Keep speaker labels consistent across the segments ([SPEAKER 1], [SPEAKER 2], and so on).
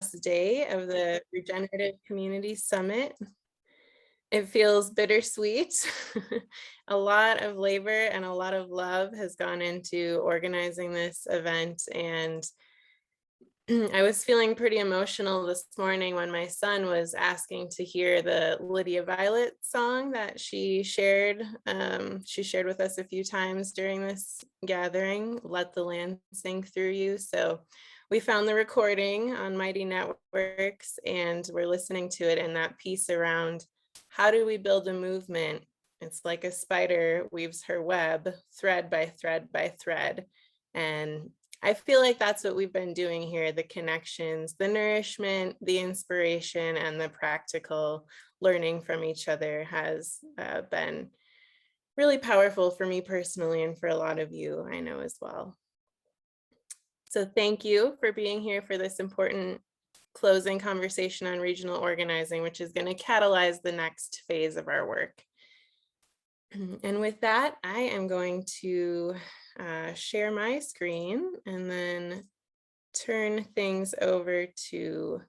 [SPEAKER 1] last day of the Regenerative Community Summit. It feels bittersweet. A lot of labor and a lot of love has gone into organizing this event, and I was feeling pretty emotional this morning when my son was asking to hear the Lydia Violet song that she shared. She shared with us a few times during this gathering, Let the Land Sing Through You. So we found the recording on Mighty Networks and we're listening to it, and that piece around how do we build a movement? It's like a spider weaves her web thread by thread by thread. And I feel like that's what we've been doing here, the connections, the nourishment, the inspiration, and the practical learning from each other has been really powerful for me personally, and for a lot of you, I know as well. So thank you for being here for this important closing conversation on regional organizing, which is going to catalyze the next phase of our work. And with that, I am going to share my screen and then turn things over to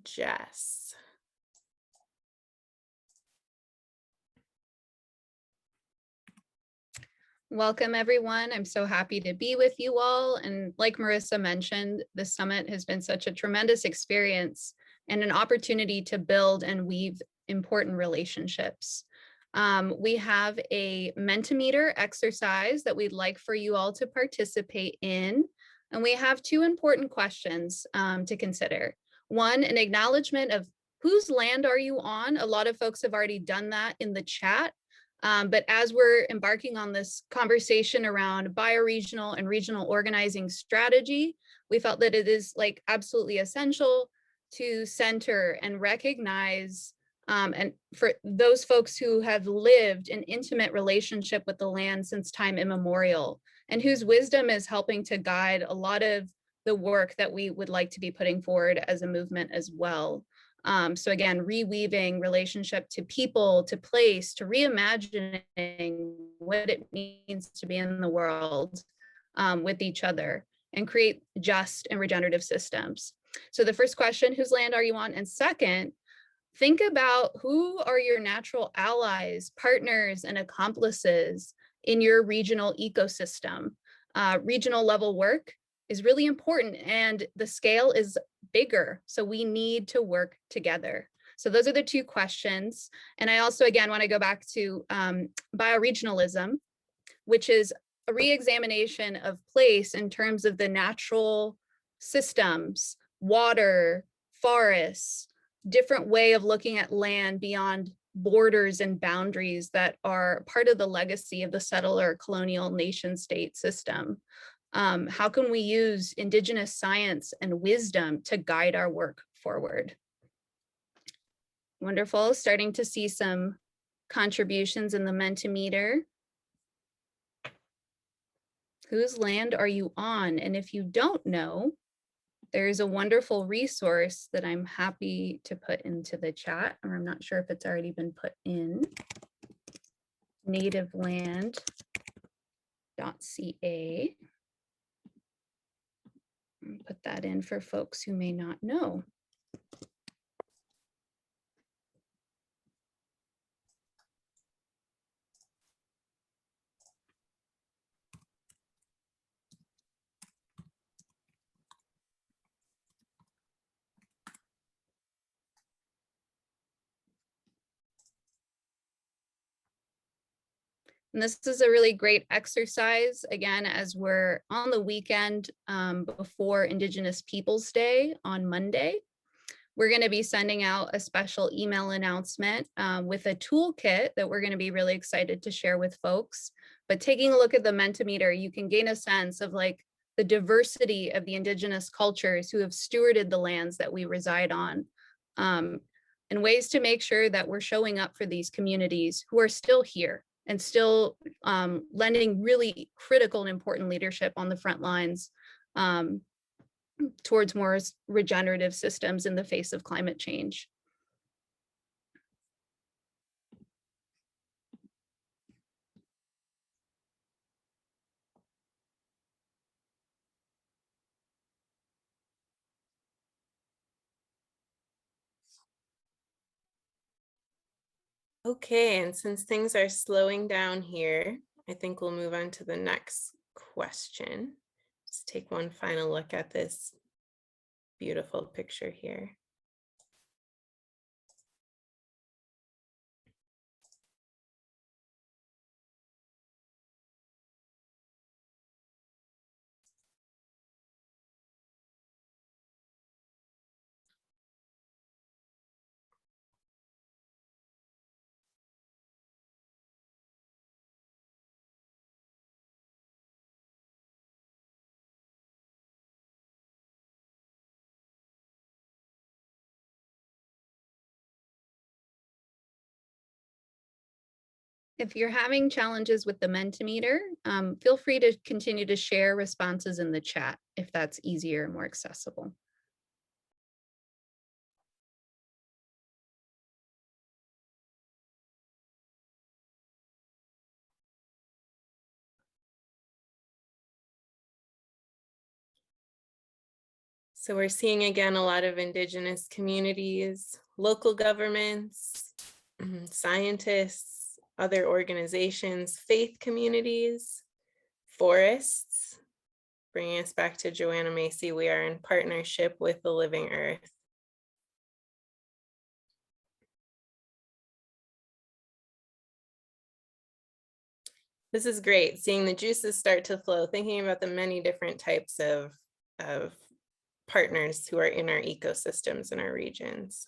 [SPEAKER 1] Jess.
[SPEAKER 2] Welcome, everyone. I'm so happy to be with you all. And like Marissa mentioned, the summit has been such a tremendous experience and an opportunity to build and weave important relationships. We have a Mentimeter exercise that we'd like for you all to participate in. And we have two important questions to consider. One, an acknowledgement of whose land are you on? A lot of folks have already done that in the chat. But as we're embarking on this conversation around bioregional and regional organizing strategy, we felt that it is like absolutely essential to center and recognize and for those folks who have lived an intimate relationship with the land since time immemorial, and whose wisdom is helping to guide a lot of the work that we would like to be putting forward as a movement as well. So again, reweaving relationship to people, to place, to reimagining what it means to be in the world with each other and create just and regenerative systems. So the first question, whose land are you on? And second, think about who are your natural allies, partners, and accomplices in your regional ecosystem. Regional level work is really important, and the scale is bigger, so we need to work together. So those are the two questions. And I also, again, want to go back to bioregionalism, which is a re-examination of place in terms of the natural systems, water, forests, different way of looking at land beyond borders and boundaries that are part of the legacy of the settler colonial nation state system. How can we use Indigenous science and wisdom to guide our work forward? Wonderful, starting to see some contributions in the Mentimeter. Whose land are you on? And if you don't know, there's a wonderful resource that I'm happy to put into the chat, or I'm not sure if it's already been put in. Nativeland.ca. Put that in for folks who may not know. And this is a really great exercise, again, as we're on the weekend before Indigenous Peoples Day on Monday. We're going to be sending out a special email announcement with a toolkit that we're going to be really excited to share with folks. But taking a look at the Mentimeter, you can gain a sense of like the diversity of the Indigenous cultures who have stewarded the lands that we reside on, and ways to make sure that we're showing up for these communities who are still here and still lending really critical and important leadership on the front lines towards more regenerative systems in the face of climate change.
[SPEAKER 1] Okay, and since things are slowing down here, I think we'll move on to the next question. Let's take one final look at this beautiful picture here.
[SPEAKER 2] If you're having challenges with the Mentimeter, feel free to continue to share responses in the chat if that's easier and more accessible.
[SPEAKER 1] So we're seeing again a lot of indigenous communities, local governments, scientists, other organizations, faith communities, forests. Bringing us back to Joanna Macy, we are in partnership with the living earth. This is great, seeing the juices start to flow, thinking about the many different types of partners who are in our ecosystems in our regions.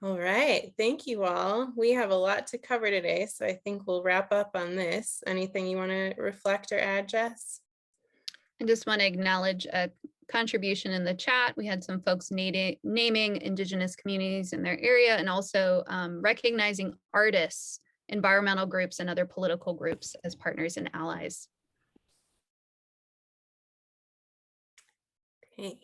[SPEAKER 1] All right, thank you all. We have a lot to cover today, so I think we'll wrap up on this. Anything you want to reflect or add, Jess?
[SPEAKER 2] I just want to acknowledge a contribution in the chat. We had some folks naming Indigenous communities in their area, and also recognizing artists, environmental groups, and other political groups as partners and allies.
[SPEAKER 1] Okay.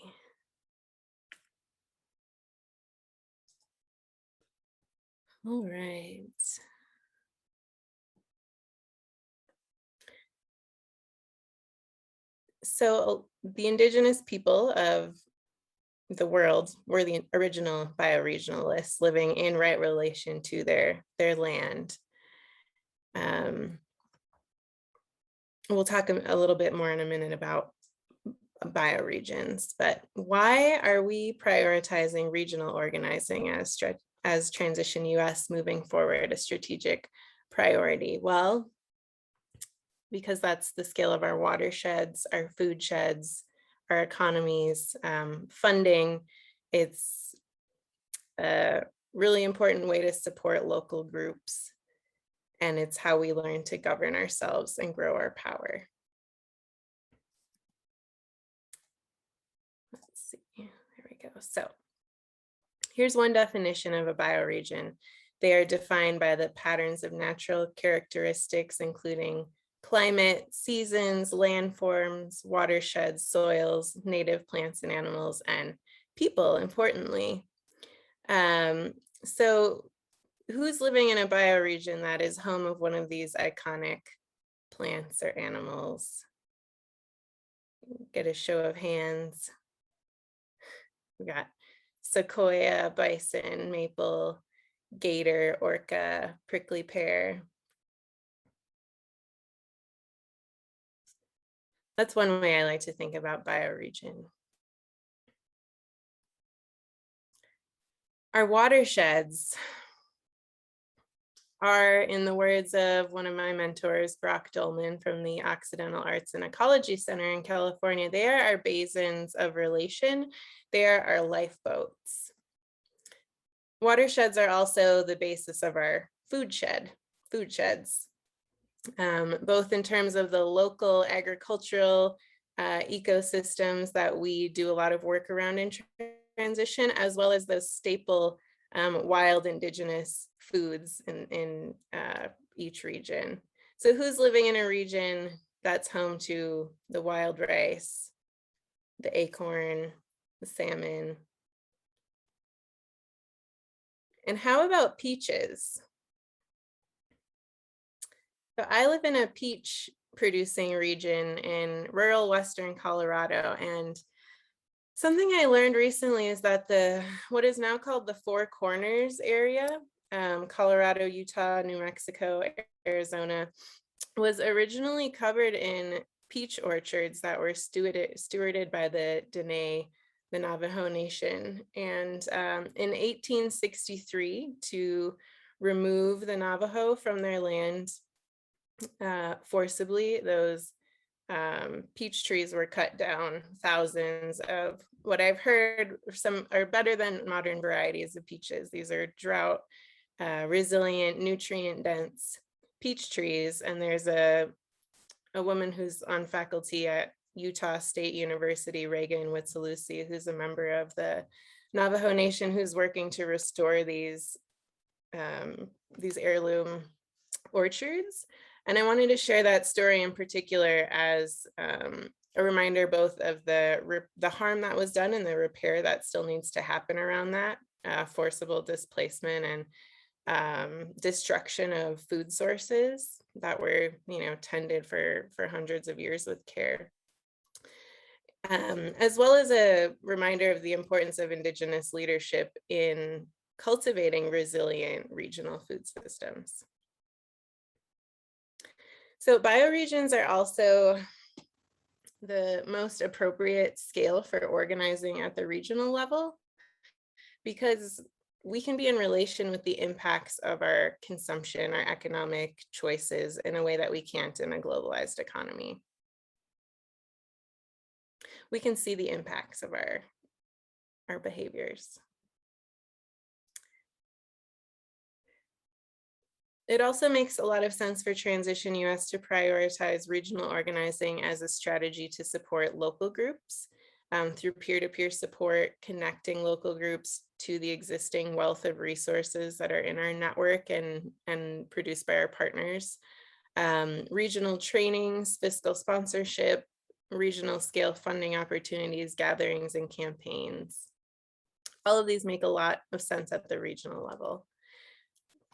[SPEAKER 1] All right. So the indigenous people of the world were the original bioregionalists living in right relation to their land. We'll talk a little bit more in a minute about bioregions, but why are we prioritizing regional organizing as Transition US moving forward, a strategic priority? Well, because that's the scale of our watersheds, our food sheds, our economies, funding. It's a really important way to support local groups, and it's how we learn to govern ourselves and grow our power. Let's see, there we go. So here's one definition of a bioregion. They are defined by the patterns of natural characteristics, including climate, seasons, landforms, watersheds, soils, native plants and animals, and people, importantly. So who's living in a bioregion that is home of one of these iconic plants or animals? Get a show of hands. We got sequoia, bison, maple, gator, orca, prickly pear. That's one way I like to think about bioregion. Our watersheds are, in the words of one of my mentors, Brock Dolman from the Occidental Arts and Ecology Center in California, they are our basins of relation. They are our lifeboats. Watersheds are also the basis of our food sheds, both in terms of the local agricultural ecosystems that we do a lot of work around in transition, as well as those staple wild indigenous foods in each region. So who's living in a region that's home to the wild rice, the acorn, the salmon. And how about peaches? So I live in a peach producing region in rural Western Colorado, and something I learned recently is that what is now called the Four Corners area, Colorado, Utah, New Mexico, Arizona, was originally covered in peach orchards that were stewarded by the Dene, the Navajo Nation. And in 1863, to remove the Navajo from their land forcibly, those peach trees were cut down. Thousands of what I've heard some are better than modern varieties of peaches. These are drought resilient, nutrient dense peach trees. And there's a woman who's on faculty at Utah State University, Reagan Witsalusi, who's a member of the Navajo Nation, who's working to restore these heirloom orchards. And I wanted to share that story in particular as a reminder both of the harm that was done and the repair that still needs to happen around that, forcible displacement and destruction of food sources that were, tended for hundreds of years with care. As well as a reminder of the importance of Indigenous leadership in cultivating resilient regional food systems. So bioregions are also the most appropriate scale for organizing at the regional level, because we can be in relation with the impacts of our consumption, our economic choices in a way that we can't in a globalized economy. We can see the impacts of our behaviors. It also makes a lot of sense for Transition US to prioritize regional organizing as a strategy to support local groups through peer-to-peer support, connecting local groups to the existing wealth of resources that are in our network and produced by our partners. Regional trainings, fiscal sponsorship, regional scale funding opportunities, gatherings, and campaigns. All of these make a lot of sense at the regional level.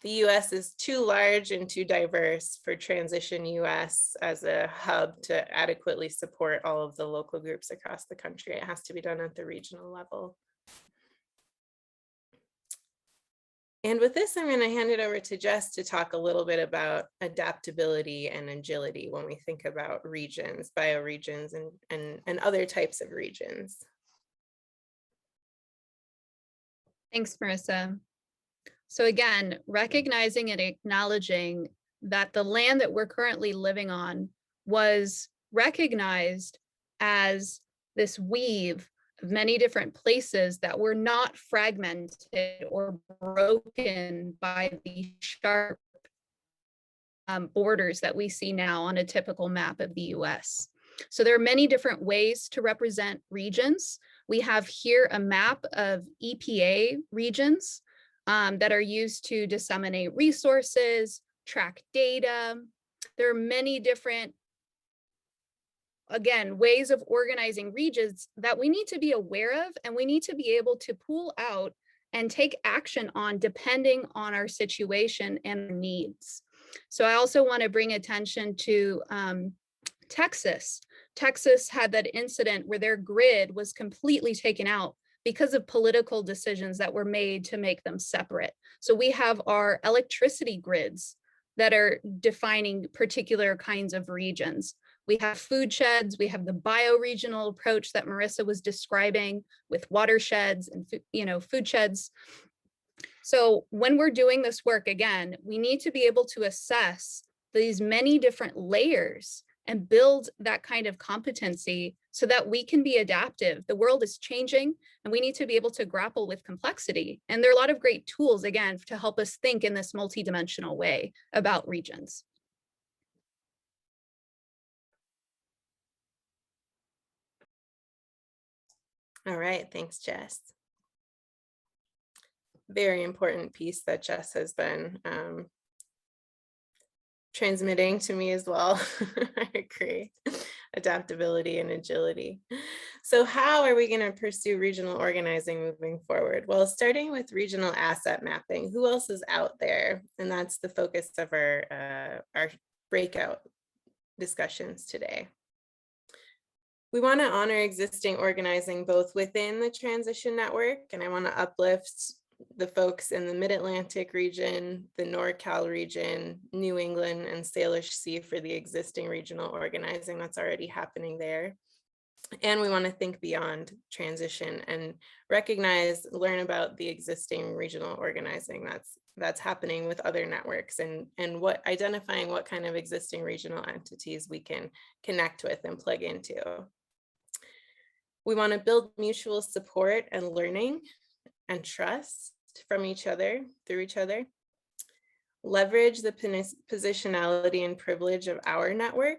[SPEAKER 1] The US is too large and too diverse for Transition US as a hub to adequately support all of the local groups across the country. It has to be done at the regional level. And with this, I'm going to hand it over to Jess to talk a little bit about adaptability and agility when we think about regions, bioregions, and other types of regions.
[SPEAKER 2] Thanks, Marissa. So again, recognizing and acknowledging that the land that we're currently living on was recognized as this weave of many different places that were not fragmented or broken by the sharp borders that we see now on a typical map of the US. So there are many different ways to represent regions. We have here a map of EPA regions that are used to disseminate resources, track data. There are many different, again, ways of organizing regions that we need to be aware of, and we need to be able to pull out and take action on depending on our situation and needs. So I also want to bring attention to Texas. Texas had that incident where their grid was completely taken out because of political decisions that were made to make them separate. So we have our electricity grids that are defining particular kinds of regions. We have food sheds, we have the bioregional approach that Marissa was describing with watersheds and food sheds. So when we're doing this work, again, we need to be able to assess these many different layers and build that kind of competency so that we can be adaptive. The world is changing and we need to be able to grapple with complexity. And there are a lot of great tools, again, to help us think in this multidimensional way about regions.
[SPEAKER 1] All right, thanks, Jess. Very important piece that Jess has been transmitting to me as well. I agree. Adaptability and agility. So how are we going to pursue regional organizing moving forward? Well, starting with regional asset mapping, who else is out there? And that's the focus of our breakout discussions today. We want to honor existing organizing both within the transition network, and I want to uplift the folks in the Mid-Atlantic region, the NorCal region, New England, and Salish Sea for the existing regional organizing that's already happening there. And we want to think beyond transition and recognize, learn about the existing regional organizing that's happening with other networks, and identifying what kind of existing regional entities we can connect with and plug into. We want to build mutual support and learning and trust from each other, through each other. Leverage the positionality and privilege of our network,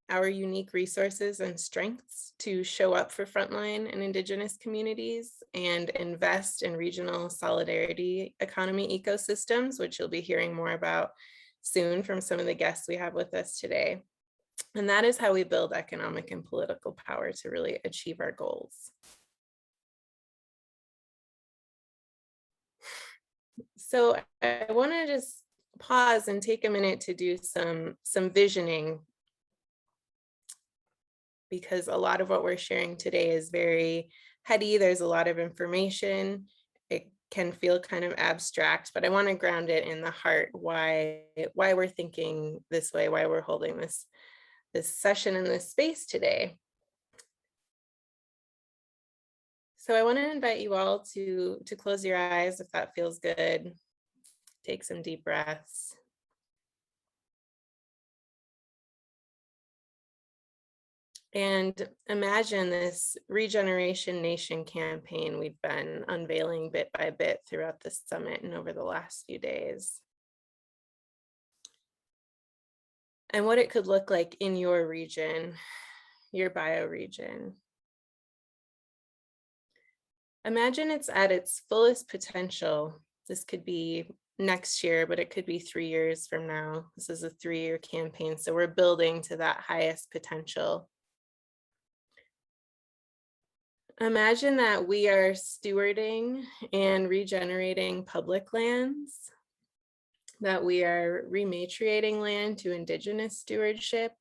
[SPEAKER 1] our unique resources and strengths to show up for frontline and Indigenous communities, and invest in regional solidarity economy ecosystems, which you'll be hearing more about soon from some of the guests we have with us today. And that is how we build economic and political power to really achieve our goals. So I want to just pause and take a minute to do some visioning, because a lot of what we're sharing today is very heady. There's a lot of information. It can feel kind of abstract, but I want to ground it in the heart, why we're thinking this way, why we're holding this session in this space today. So I want to invite you all to close your eyes if that feels good. Take some deep breaths. And imagine this Regeneration Nation campaign we've been unveiling bit by bit throughout the summit and over the last few days. And what it could look like in your region, your bioregion. Imagine it's at its fullest potential. This could be next year, but it could be 3 years from now. This is a 3-year campaign, so we're building to that highest potential. Imagine that we are stewarding and regenerating public lands, that we are rematriating land to Indigenous stewardship,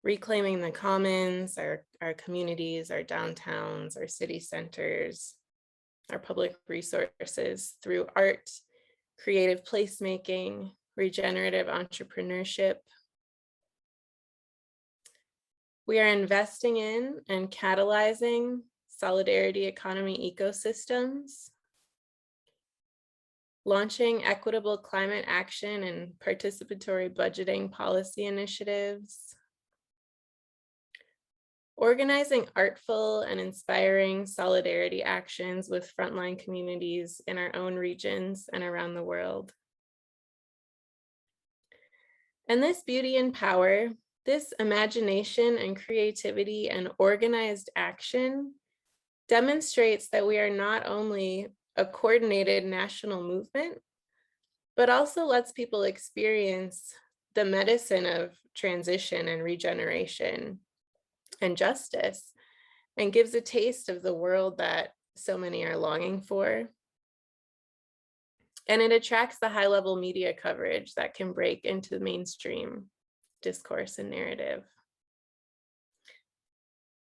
[SPEAKER 1] reclaiming the commons, our communities, our downtowns, our city centers, our public resources through art, creative placemaking, regenerative entrepreneurship. We are investing in and catalyzing solidarity economy ecosystems, launching equitable climate action and participatory budgeting policy initiatives, organizing artful and inspiring solidarity actions with frontline communities in our own regions and around the world. And this beauty and power, this imagination and creativity and organized action demonstrates that we are not only a coordinated national movement, but also lets people experience the medicine of transition and regeneration and justice, and gives a taste of the world that so many are longing for. And it attracts the high-level media coverage that can break into the mainstream discourse and narrative.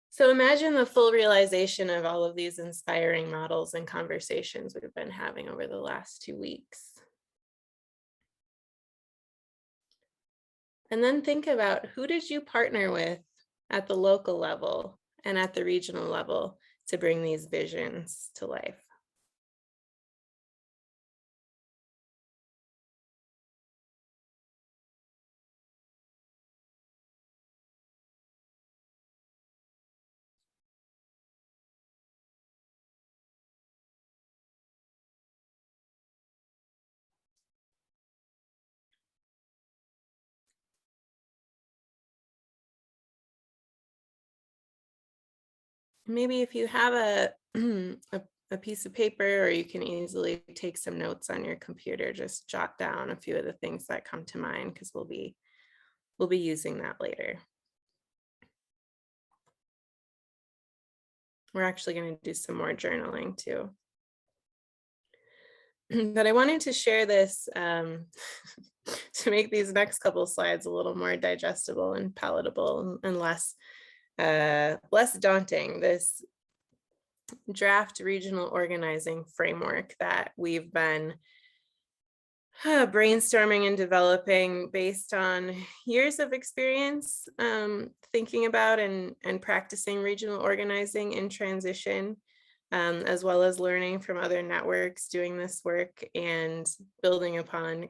[SPEAKER 1] So imagine the full realization of all of these inspiring models and conversations we've been having over the last 2 weeks. And then think about, who did you partner with at the local level and at the regional level to bring these visions to life? Maybe if you have a piece of paper, or you can easily take some notes on your computer, just jot down a few of the things that come to mind, because we'll be using that later. We're actually going to do some more journaling too. But I wanted to share this to make these next couple slides a little more digestible and palatable and less daunting. This draft regional organizing framework that we've been brainstorming and developing based on years of experience thinking about and practicing regional organizing in transition, as well as learning from other networks doing this work and building upon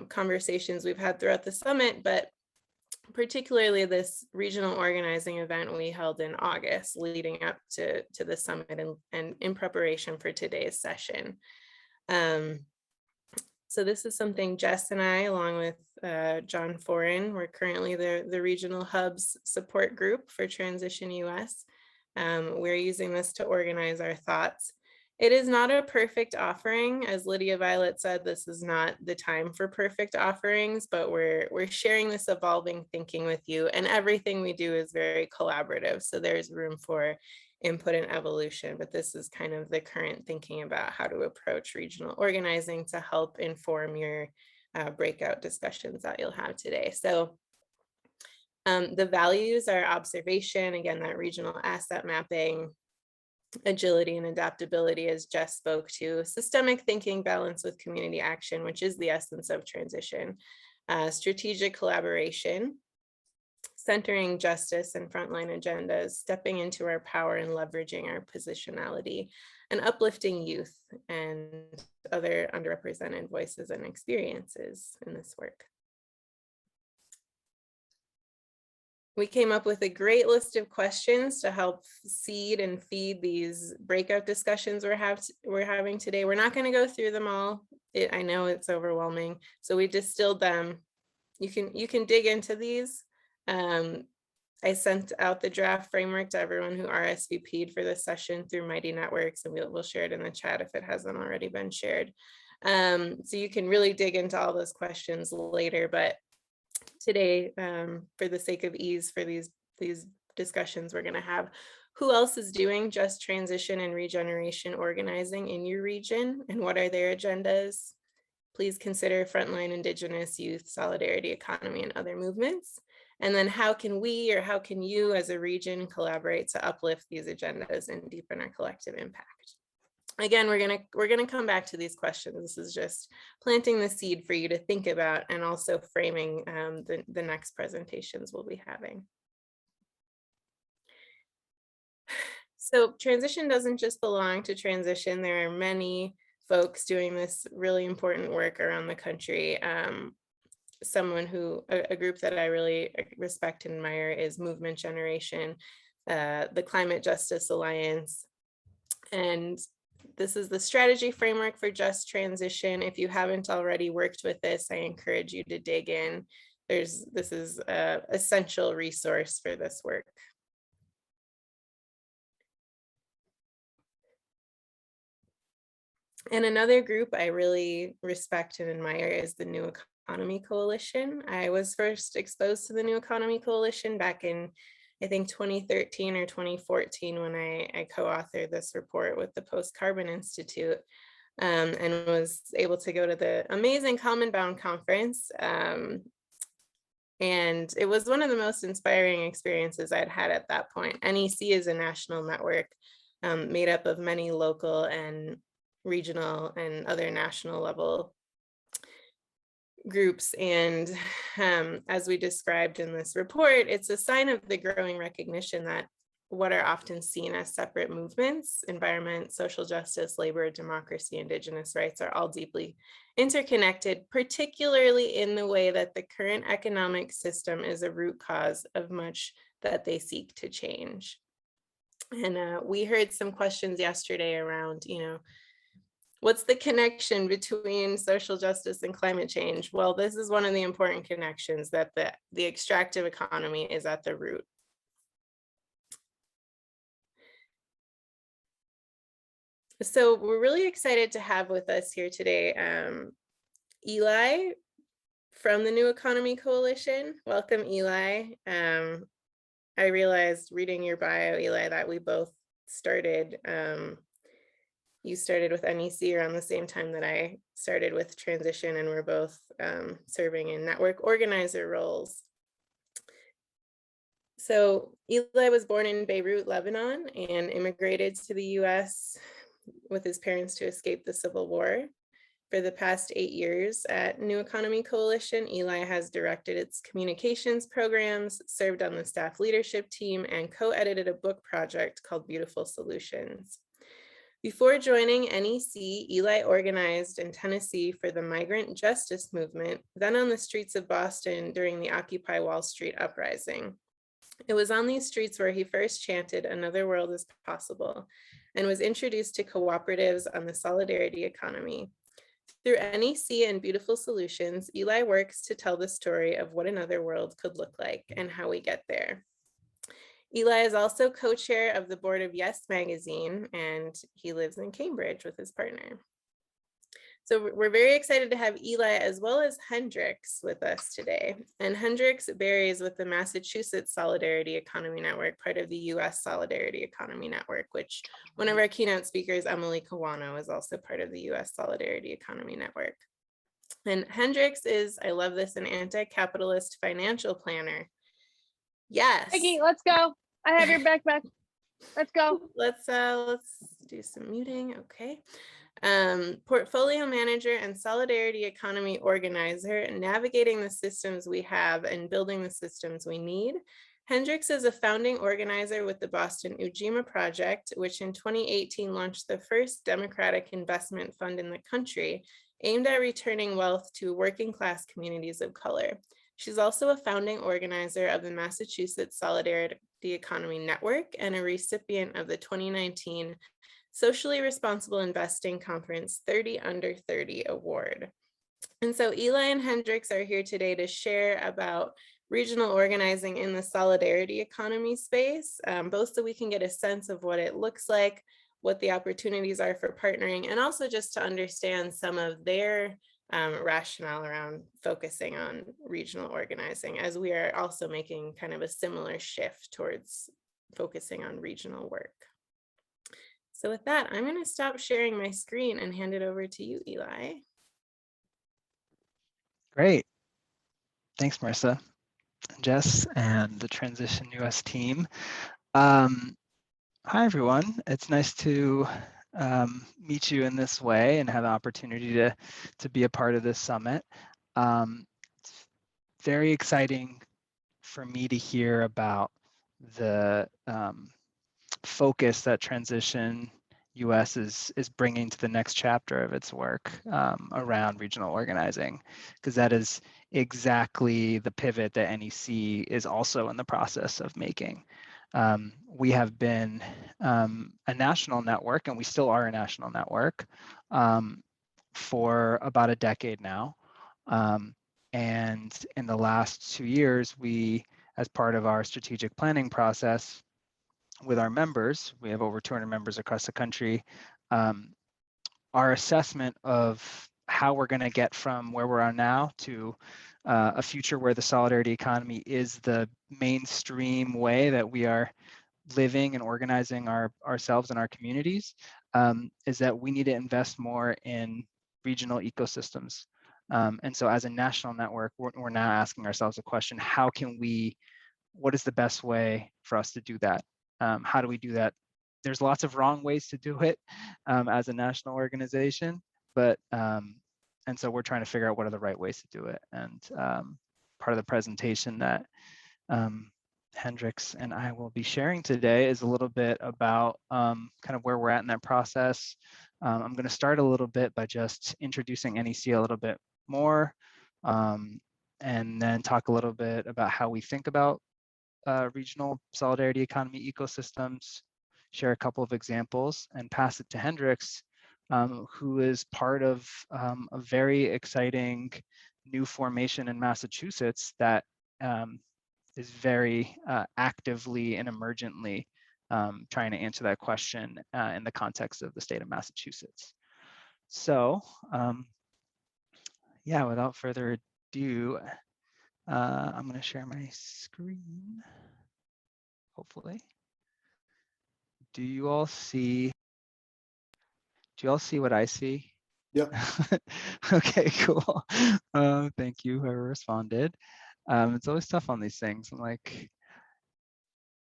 [SPEAKER 1] conversations we've had throughout the summit, but particularly this regional organizing event we held in August leading up to the summit and in preparation for today's session. So this is something Jess and I, along with John Foran, we're currently the Regional Hubs support group for Transition US. We're using this to organize our thoughts. It is not a perfect offering. As Lydia Violet said, this is not the time for perfect offerings, but we're sharing this evolving thinking with you, and everything we do is very collaborative. So there's room for input and evolution, but this is kind of the current thinking about how to approach regional organizing to help inform your breakout discussions that you'll have today. So the values are observation, again, that regional asset mapping, agility and adaptability, as Jess spoke to, systemic thinking, balance with community action, which is the essence of transition, strategic collaboration, centering justice and frontline agendas, stepping into our power and leveraging our positionality, and uplifting youth and other underrepresented voices and experiences in this work. We came up with a great list of questions to help seed and feed these breakout discussions we're having today. We're not going to go through them all. I know it's overwhelming, so we distilled them. You can dig into these. I sent out the draft framework to everyone who RSVP'd for this session through Mighty Networks, and we'll share it in the chat if it hasn't already been shared. So you can really dig into all those questions later, but today, for the sake of ease for these discussions, we're going to have who else is doing just transition and regeneration organizing in your region, and what are their agendas? Please consider frontline Indigenous youth, solidarity economy, and other movements. And then how can we, or how can you as a region collaborate to uplift these agendas and deepen our collective impact? Again, we're gonna come back to these questions. This is just planting the seed for you to think about, and also framing the next presentations we'll be having. So transition doesn't just belong to transition. There are many folks doing this really important work around the country. A group that I really respect and admire is Movement Generation, the Climate Justice Alliance. And this is the strategy framework for just transition. If you haven't already worked with this, I encourage you to dig in. This is an essential resource for this work. And another group I really respect and admire is the New Economy Coalition. I was first exposed to the New Economy Coalition back in, I think, 2013 or 2014 when I co-authored this report with the Post-Carbon Institute, and was able to go to the amazing Common Bound conference. And it was one of the most inspiring experiences I'd had at that point. NEC is a national network made up of many local and regional and other national level groups. And as we described in this report, it's a sign of the growing recognition that what are often seen as separate movements, environment, social justice, labor, democracy, Indigenous rights, are all deeply interconnected, particularly in the way that the current economic system is a root cause of much that they seek to change. And we heard some questions yesterday around, what's the connection between social justice and climate change? Well, this is one of the important connections, that the extractive economy is at the root. So we're really excited to have with us here today Eli from the New Economy Coalition. Welcome, Eli. I realized reading your bio, Eli, that we both started, you started with NEC around the same time that I started with transition, and we're both serving in network organizer roles. So Eli was born in Beirut, Lebanon, and immigrated to the US with his parents to escape the Civil War. For the past 8 years at New Economy Coalition, Eli has directed its communications programs, served on the staff leadership team, and co-edited a book project called Beautiful Solutions. Before joining NEC, Eli organized in Tennessee for the migrant justice movement, then on the streets of Boston during the Occupy Wall Street uprising. It was on these streets where he first chanted "Another world is possible" and was introduced to cooperatives on the solidarity economy. Through NEC and Beautiful Solutions, Eli works to tell the story of what another world could look like and how we get there. Eli is also co-chair of the board of Yes Magazine, and he lives in Cambridge with his partner. So we're very excited to have Eli as well as Hendrix with us today. And Hendrix varies with the Massachusetts Solidarity Economy Network, part of the US Solidarity Economy Network, which one of our keynote speakers, Emily Kawano, is also part of the US Solidarity Economy Network. And Hendrix is, I love this, an anti-capitalist financial planner. Yes.
[SPEAKER 3] Becky, let's go. I have your backpack. Let's go.
[SPEAKER 1] Let's do some muting. Okay. Portfolio manager and solidarity economy organizer, navigating the systems we have and building the systems we need. Hendrix is a founding organizer with the Boston Ujima Project, which in 2018 launched the first democratic investment fund in the country, aimed at returning wealth to working class communities of color. She's also a founding organizer of the Massachusetts Solidarity Economy Network and a recipient of the 2019 Socially Responsible Investing Conference 30 Under 30 Award. And so Eli and Hendrix are here today to share about regional organizing in the solidarity economy space, both so we can get a sense of what it looks like, what the opportunities are for partnering, and also just to understand some of their rationale around focusing on regional organizing, as we are also making kind of a similar shift towards focusing on regional work. So with that, I'm going to stop sharing my screen and hand it over to you, Eli.
[SPEAKER 4] Great. Thanks, Marissa, Jess, and the Transition US team. Hi, everyone. It's nice to meet you in this way and have the opportunity to be a part of this summit. It's very exciting for me to hear about the focus that Transition US is bringing to the next chapter of its work around regional organizing, because that is exactly the pivot that NEC is also in the process of making. We have been a national network, and we still are a national network for about a decade now. And in the last 2 years, we, as part of our strategic planning process, with our members, we have over 200 members across the country, our assessment of how we're going to get from where we are now to a future where the solidarity economy is the mainstream way that we are living and organizing ourselves and our communities, is that we need to invest more in regional ecosystems. And so as a national network, we're now asking ourselves a question: what is the best way for us to do that? How do we do that? There's lots of wrong ways to do it as a national organization, but and so we're trying to figure out what are the right ways to do it. And part of the presentation that Hendrix and I will be sharing today is a little bit about kind of where we're at in that process. I'm going to start a little bit by just introducing NEC a little bit more, and then talk a little bit about how we think about regional solidarity economy ecosystems, share a couple of examples, and pass it to Hendrix, who is part of a very exciting new formation in Massachusetts that is very actively and emergently trying to answer that question in the context of the state of Massachusetts. So yeah, without further ado, I'm going to share my screen. hopefully. Do you all see what I see?
[SPEAKER 5] Yep.
[SPEAKER 4] Okay, cool. Thank you, whoever responded. It's always tough on these things. I'm like,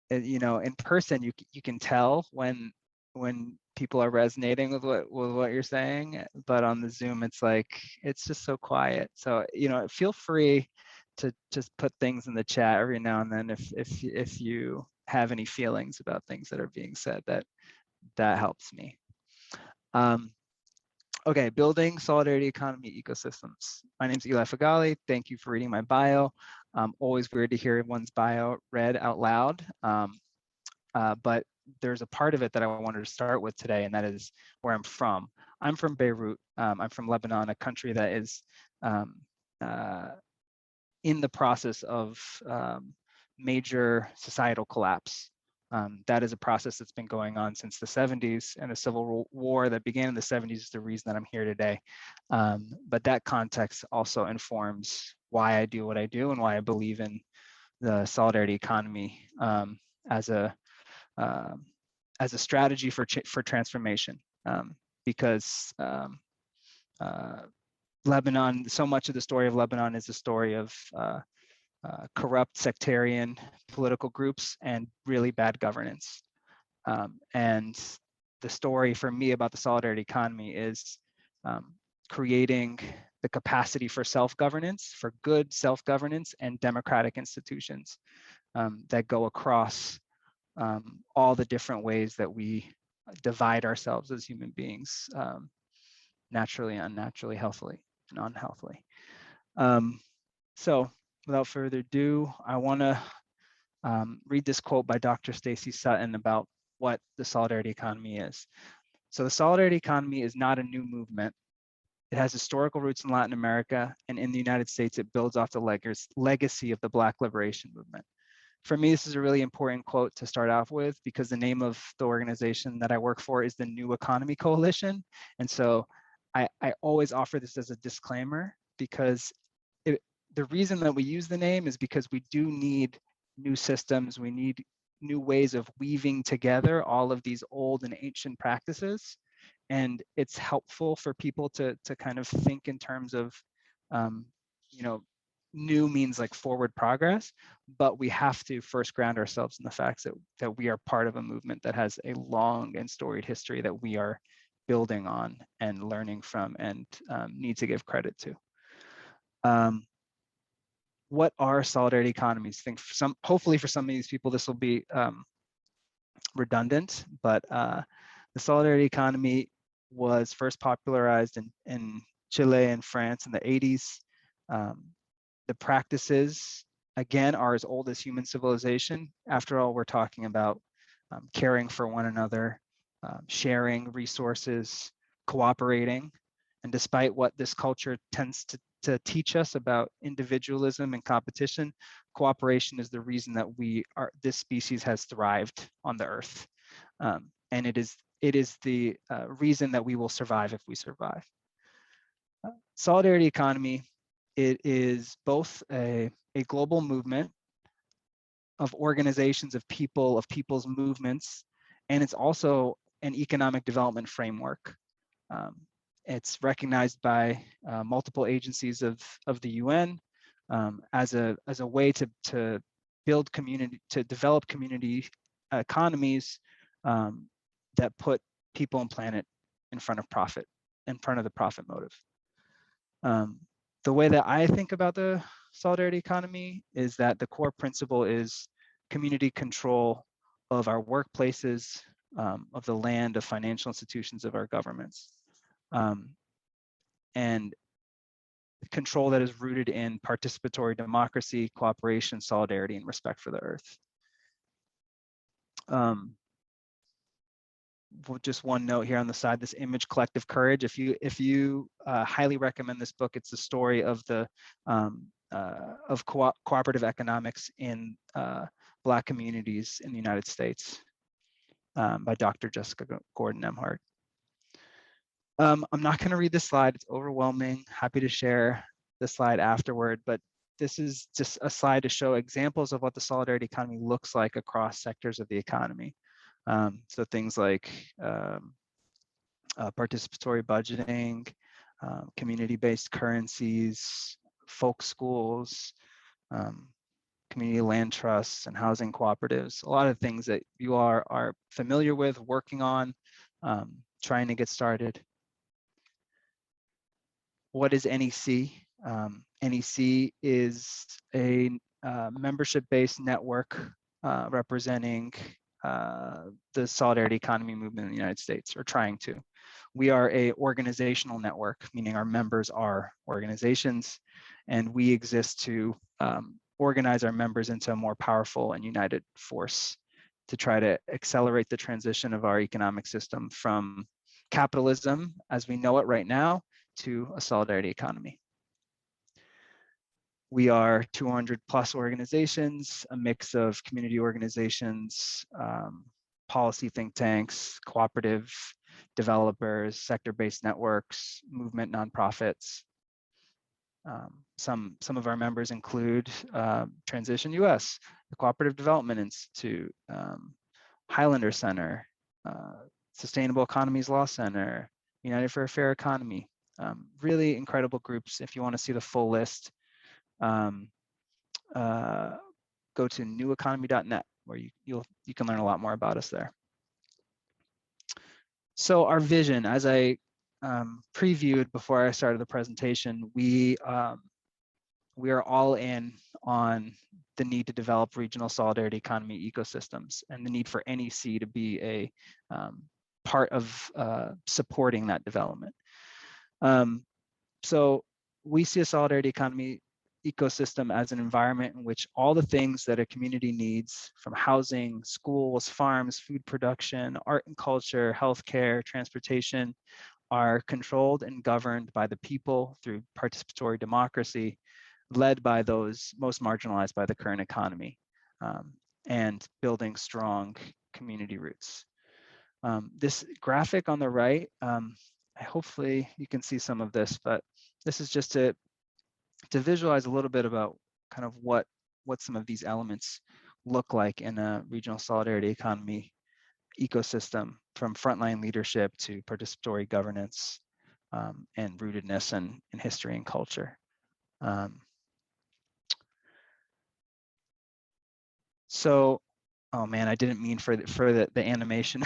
[SPEAKER 4] you know, in person, you can tell when people are resonating with what you're saying, but on the Zoom, it's like, it's just so quiet. So, you know, feel free to just put things in the chat every now and then if you have any feelings about things that are being said. That helps me. Okay, building solidarity economy ecosystems. My name is Eli Fagali. Thank you for reading my bio. Always weird to hear one's bio read out loud. But there's a part of it that I wanted to start with today, and that is where I'm from. I'm from Beirut. I'm from Lebanon, a country that is in the process of major societal collapse. That is a process that's been going on since the 70s, and the civil war that began in the 70s is the reason that I'm here today. But that context also informs why I do what I do and why I believe in the solidarity economy as a strategy for transformation, because Lebanon, so much of the story of Lebanon is the story of corrupt sectarian political groups and really bad governance. And the story for me about the solidarity economy is creating the capacity for self-governance, for good self-governance and democratic institutions that go across all the different ways that we divide ourselves as human beings, naturally, unnaturally, healthily, and unhealthily. So without further ado, I want to read this quote by Dr. Stacy Sutton about what the solidarity economy is. So the solidarity economy is not a new movement. It has historical roots in Latin America, and in the United States, it builds off the legacy of the Black liberation movement. For me, this is a really important quote to start off with, because the name of the organization that I work for is the New Economy Coalition. And so I always offer this as a disclaimer, because the reason that we use the name is because we do need new systems. We need new ways of weaving together all of these old and ancient practices. And it's helpful for people to kind of think in terms of, you know, new means like forward progress, but we have to first ground ourselves in the facts that we are part of a movement that has a long and storied history that we are building on and learning from, and need to give credit to. What are solidarity economies? I think hopefully for some of these people, this will be redundant, but the solidarity economy was first popularized in Chile and France in the 80s. The practices, again, are as old as human civilization. After all, we're talking about caring for one another, sharing resources, cooperating. And despite what this culture tends to teach us about individualism and competition, cooperation is the reason that this species has thrived on the earth. And it is the reason that we will survive if we survive. Solidarity economy, it is both a global movement of organizations of people, of people's movements, and it's also an economic development framework. It's recognized by multiple agencies of the UN as a way to build community, to develop community economies that put people and planet in front of profit, in front of the profit motive. The way that I think about the solidarity economy is that the core principle is community control of our workplaces, of the land, of financial institutions, of our governments. And control that is rooted in participatory democracy, cooperation, solidarity, and respect for the earth. Just one note here on the side, this image, Collective Courage. If you highly recommend this book. It's the story of the cooperative economics in Black communities in the United States by Dr. Jessica Gordon Emhart. I'm not going to read this slide. It's overwhelming. Happy to share the slide afterward, but this is just a slide to show examples of what the solidarity economy looks like across sectors of the economy. So things like participatory budgeting, community-based currencies, folk schools, community land trusts, and housing cooperatives. A lot of things that you are familiar with, working on, trying to get started. What is NEC? NEC is a membership-based network representing the solidarity economy movement in the United States, or trying to. We are a organizational network, meaning our members are organizations, and we exist to organize our members into a more powerful and united force to try to accelerate the transition of our economic system from capitalism as we know it right now to a solidarity economy. We are 200 plus organizations, a mix of community organizations, policy think tanks, cooperative developers, sector-based networks, movement nonprofits. Some of our members include Transition US, the Cooperative Development Institute, Highlander Center, Sustainable Economies Law Center, United for a Fair Economy. Really incredible groups. If you want to see the full list, go to neweconomy.net, where you can learn a lot more about us there. So our vision, as I previewed before I started the presentation, we are all in on the need to develop regional solidarity economy ecosystems and the need for NEC to be a part of supporting that development. So we see a solidarity economy ecosystem as an environment in which all the things that a community needs, from housing, schools, farms, food production, art and culture, healthcare, transportation, are controlled and governed by the people through participatory democracy, led by those most marginalized by the current economy, and building strong community roots. This graphic on the right, hopefully you can see some of this, but this is just to visualize a little bit about kind of what some of these elements look like in a regional solidarity economy ecosystem, from frontline leadership to participatory governance, and rootedness in history and culture. So, oh man, I didn't mean for the animation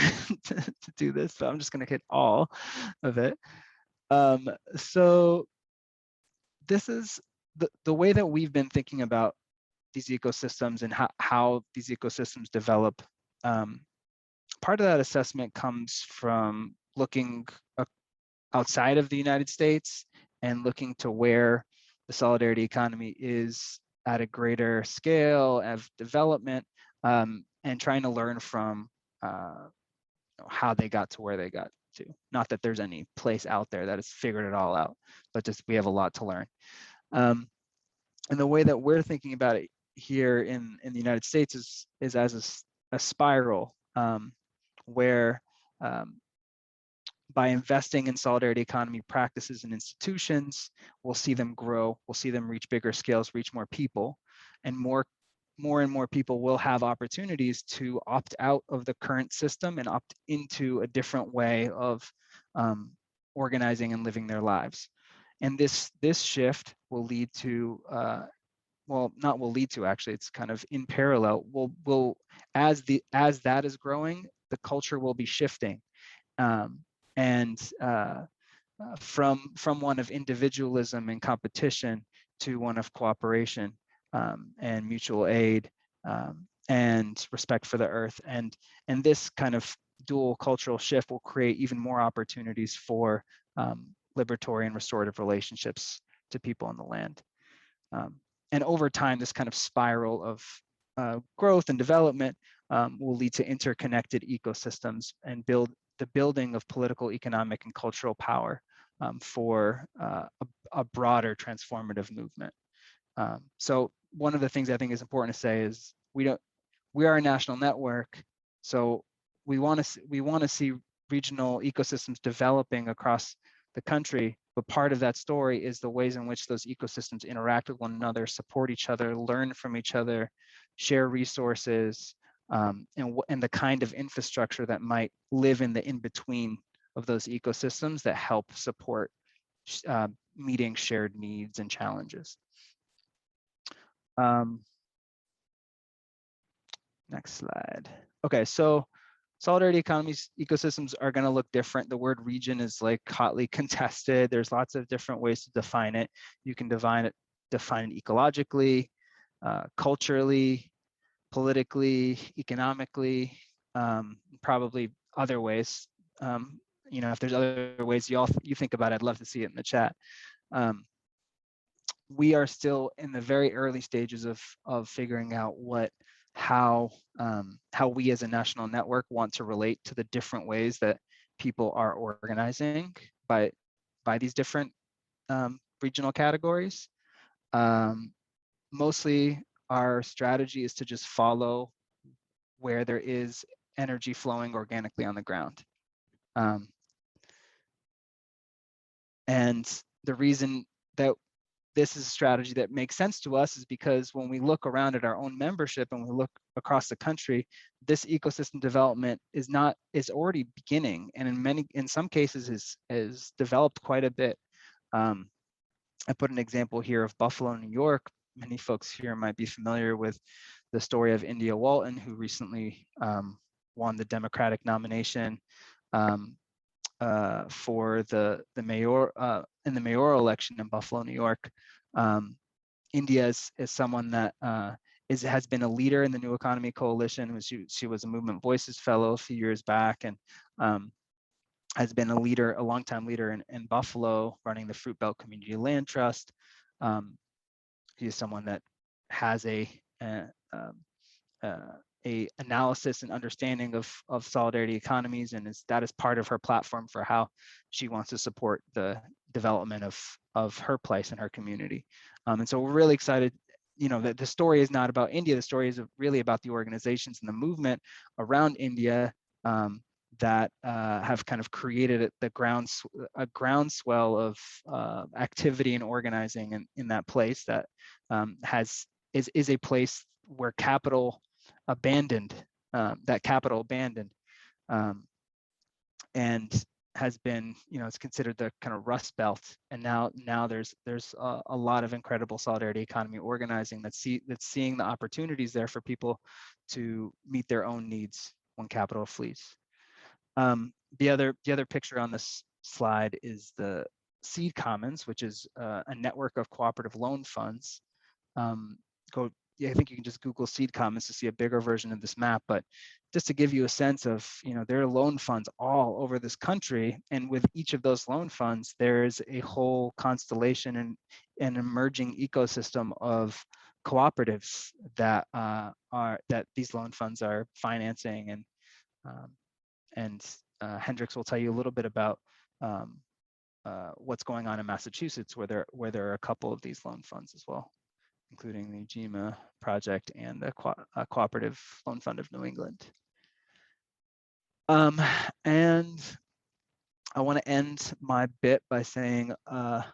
[SPEAKER 4] to do this, but I'm just going to hit all of it. So this is the way that we've been thinking about these ecosystems and how these ecosystems develop. Part of that assessment comes from looking outside of the United States and looking to where the solidarity economy is at a greater scale of development, and trying to learn from how they got to where they got to. Not that there's any place out there that has figured it all out, but just we have a lot to learn. And the way that we're thinking about it here in the United States is as a spiral, where by investing in solidarity economy practices and institutions, we'll see them grow, we'll see them reach bigger scales, reach more people, and more and more people will have opportunities to opt out of the current system and opt into a different way of organizing and living their lives. And this shift will lead to, well, not will lead to, actually, it's kind of in parallel, will as that is growing, the culture will be shifting. From one of individualism and competition to one of cooperation, and mutual aid, and respect for the earth. And this kind of dual cultural shift will create even more opportunities for liberatory and restorative relationships to people on the land. And over time, this kind of spiral of growth and development will lead to interconnected ecosystems and the building of political, economic, and cultural power for a broader transformative movement. So one of the things I think is important to say is we are a national network, so we want to see regional ecosystems developing across the country, But part of that story is the ways in which those ecosystems interact with one another, support each other, learn from each other, share resources, and the kind of infrastructure that might live in the in-between of those ecosystems that help support meeting shared needs and challenges. Next slide. Okay, so solidarity economies, ecosystems are going to look different. The word region is like hotly contested. There's lots of different ways to define it. You can define it ecologically, culturally, politically, economically, probably other ways. You know, if there's other ways you think about it, I'd love to see it in the chat. We are still in the very early stages of figuring out how we as a national network want to relate to the different ways that people are organizing by these different regional categories. Mostly our strategy is to just follow where there is energy flowing organically on the ground. And the reason that this is a strategy that makes sense to us is because when we look around at our own membership and we look across the country, this ecosystem development is already beginning, and in some cases is developed quite a bit. I put an example here of Buffalo, New York. Many folks here might be familiar with the story of India Walton, who recently won the Democratic nomination for the mayoral election in Buffalo, New York. India is someone that has been a leader in the New Economy Coalition. She was a Movement Voices Fellow a few years back, and has been a longtime leader in Buffalo, running the Fruit Belt Community Land Trust. He is someone that has a analysis and understanding of solidarity economies, and that is part of her platform for how she wants to support the development of her place in her community. And so we're really excited, you know, that the story is not about India. The story is really about the organizations and the movement around India that have kind of created a groundswell of activity and organizing in that place that is a place where capital abandoned, and has been, you know, it's considered the kind of Rust Belt, and now there's a lot of incredible solidarity economy organizing that's seeing the opportunities there for people to meet their own needs when capital flees. The other picture on this slide is the Seed Commons, which is a network of cooperative loan funds. I think you can just Google Seed Commons to see a bigger version of this map, but just to give you a sense of, you know, there are loan funds all over this country, and with each of those loan funds, there's a whole constellation and an emerging ecosystem of cooperatives that these loan funds are financing, and Hendrix will tell you a little bit about what's going on in Massachusetts, where there are a couple of these loan funds as well, including the GEMA project and the Cooperative Loan Fund of New England. And I want to end my bit by saying, by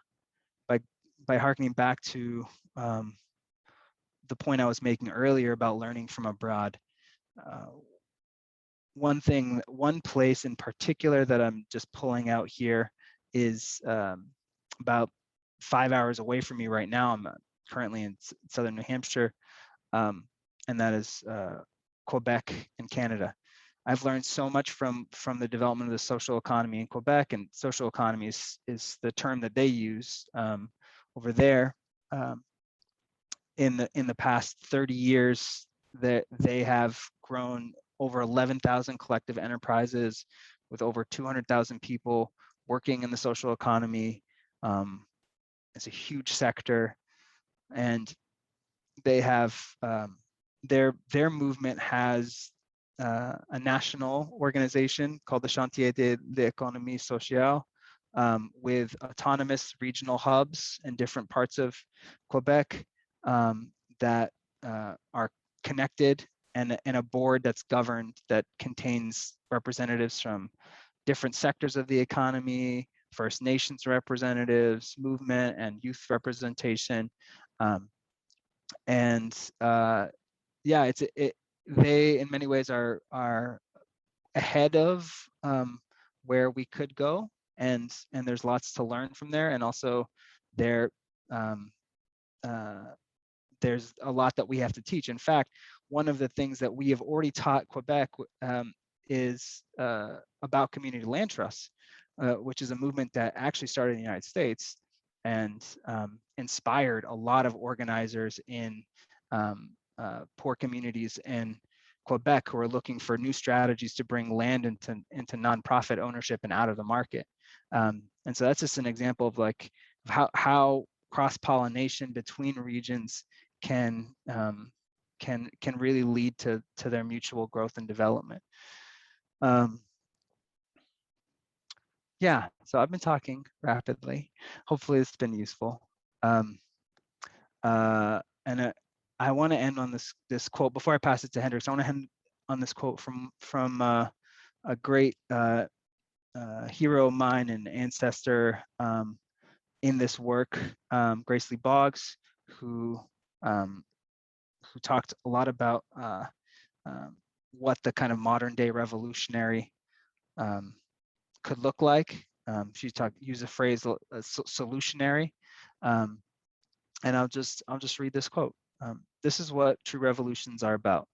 [SPEAKER 4] harkening back to the point I was making earlier about learning from abroad. One place in particular that I'm just pulling out here is about 5 hours away from me right now. I'm currently in southern New Hampshire, and that is Quebec in Canada. I've learned so much from the development of the social economy in Quebec, and social economy is the term that they use over there. In the past 30 years, that they have grown over 11,000 collective enterprises with over 200,000 people working in the social economy. It's a huge sector, and they have their movement has a national organization called the Chantier de l'Économie Sociale, with autonomous regional hubs in different parts of Quebec that are connected, and a board that's governed that contains representatives from different sectors of the economy, First Nations representatives, movement, and youth representation. Yeah, they in many ways are ahead of where we could go, and there's lots to learn from there, and also there there's a lot that we have to teach. In fact, one of the things that we have already taught Quebec is about community land trusts, which is a movement that actually started in the United States and inspired a lot of organizers in poor communities in Quebec who are looking for new strategies to bring land into nonprofit ownership and out of the market. And so that's just an example of like how cross-pollination between regions can really lead to their mutual growth and development. Yeah, so I've been talking rapidly. Hopefully it's been useful. I want to end on this quote before I pass it to Hendricks. I want to end on this quote from a great hero of mine and ancestor in this work, Grace Lee Boggs, who talked a lot about what the kind of modern day revolutionary could look like. She used a phrase solutionary, and I'll just read this quote. This is what true revolutions are about.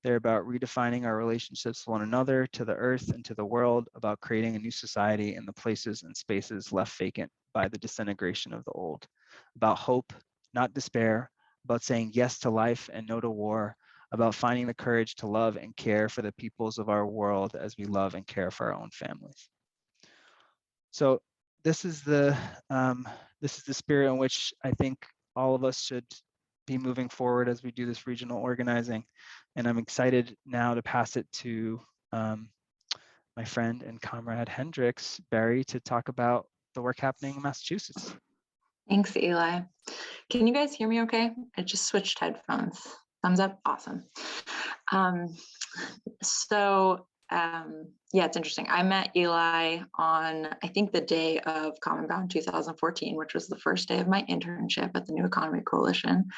[SPEAKER 4] They're about redefining our relationships to one another, to the earth, and to the world, about creating a new society in the places and spaces left vacant by the disintegration of the old, about hope, not despair, about saying yes to life and no to war, about finding the courage to love and care for the peoples of our world as we love and care for our own families. So this is the spirit in which I think all of us should be moving forward as we do this regional organizing. And I'm excited now to pass it to my friend and comrade Hendricks, Barry, to talk about the work happening in Massachusetts.
[SPEAKER 5] Thanks, Eli. Can you guys hear me okay? I just switched headphones. Thumbs up, awesome. Yeah, it's interesting. I met Eli on, I think, the day of Common Bound 2014, which was the first day of my internship at the New Economy Coalition,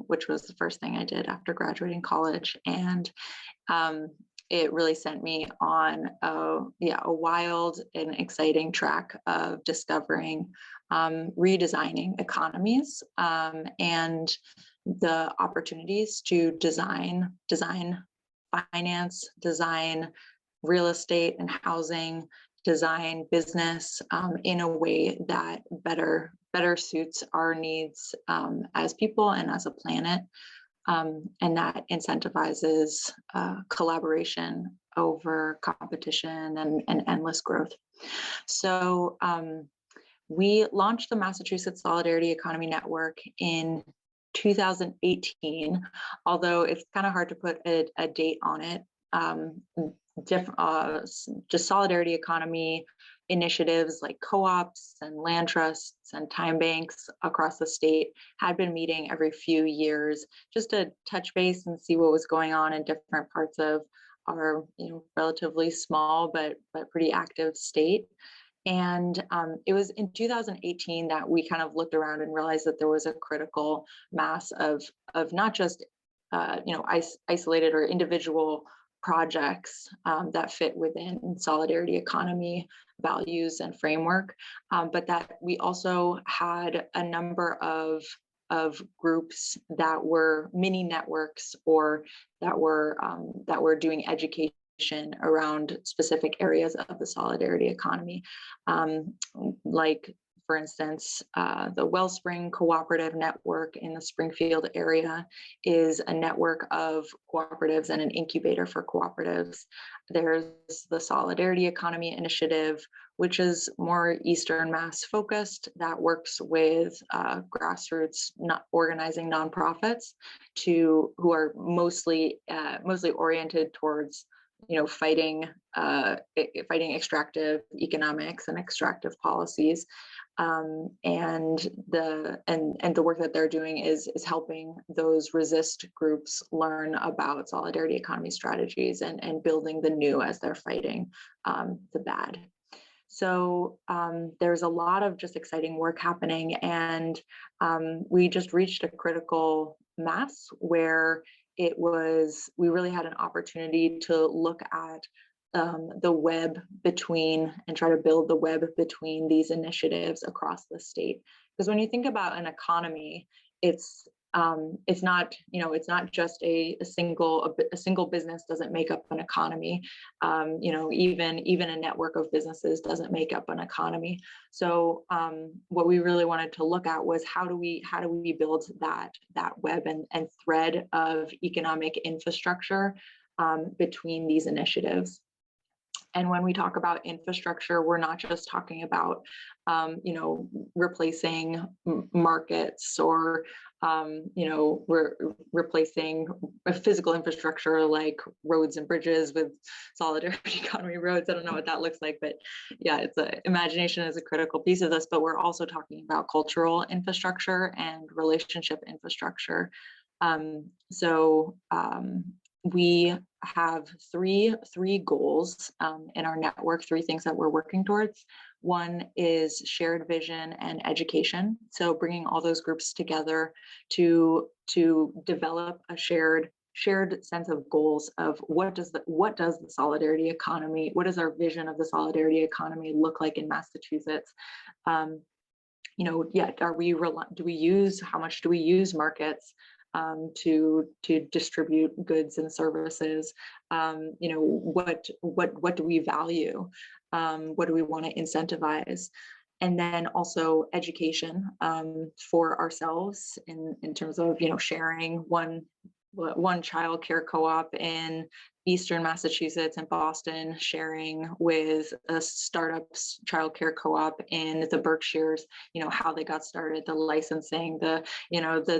[SPEAKER 5] which was the first thing I did after graduating college. And it really sent me on a wild and exciting track of discovering, redesigning economies and the opportunities to design finance, design real estate and housing, design business in a way that better suits our needs as people and as a planet, and that incentivizes collaboration over competition and endless growth. So we launched the Massachusetts Solidarity Economy Network in 2018, although it's kind of hard to put a date on it. Just solidarity economy initiatives like co-ops and land trusts and time banks across the state had been meeting every few years just to touch base and see what was going on in different parts of our relatively small but pretty active state. And it was in 2018 that we kind of looked around and realized that there was a critical mass of not just isolated or individual projects that fit within solidarity economy values and framework, but that we also had a number of groups that were mini networks or that were doing education around specific areas of the solidarity economy, like, for instance, the Wellspring Cooperative Network in the Springfield area is a network of cooperatives and an incubator for cooperatives. There's the Solidarity Economy Initiative, which is more Eastern Mass focused, that works with grassroots organizing nonprofits who are mostly oriented towards fighting extractive economics and extractive policies, and the work that they're doing is helping those resist groups learn about solidarity economy strategies and building the new as they're fighting the bad. So there's a lot of just exciting work happening, and we just reached a critical mass where we really had an opportunity to look at the web between and try to build the web between these initiatives across the state. Because when you think about an economy, it's not, it's not just a single business doesn't make up an economy. Even a network of businesses doesn't make up an economy. So what we really wanted to look at was how do we build that web and thread of economic infrastructure between these initiatives. And when we talk about infrastructure, we're not just talking about, replacing markets or, we're replacing a physical infrastructure like roads and bridges with solidarity economy roads. I don't know what that looks like, but yeah, imagination is a critical piece of this, but we're also talking about cultural infrastructure and relationship infrastructure. We have three goals in our network, three things that we're working towards. One is shared vision and education. So bringing all those groups together to develop a shared sense of goals of what does the solidarity economy, what does our vision of the solidarity economy look like in Massachusetts? How much do we use markets to distribute goods and services? What do we value? What do we want to incentivize? And then also education for ourselves in terms of sharing one child care co-op in Eastern Massachusetts and Boston, sharing with a startups childcare co-op in the Berkshires, how they got started, the licensing, the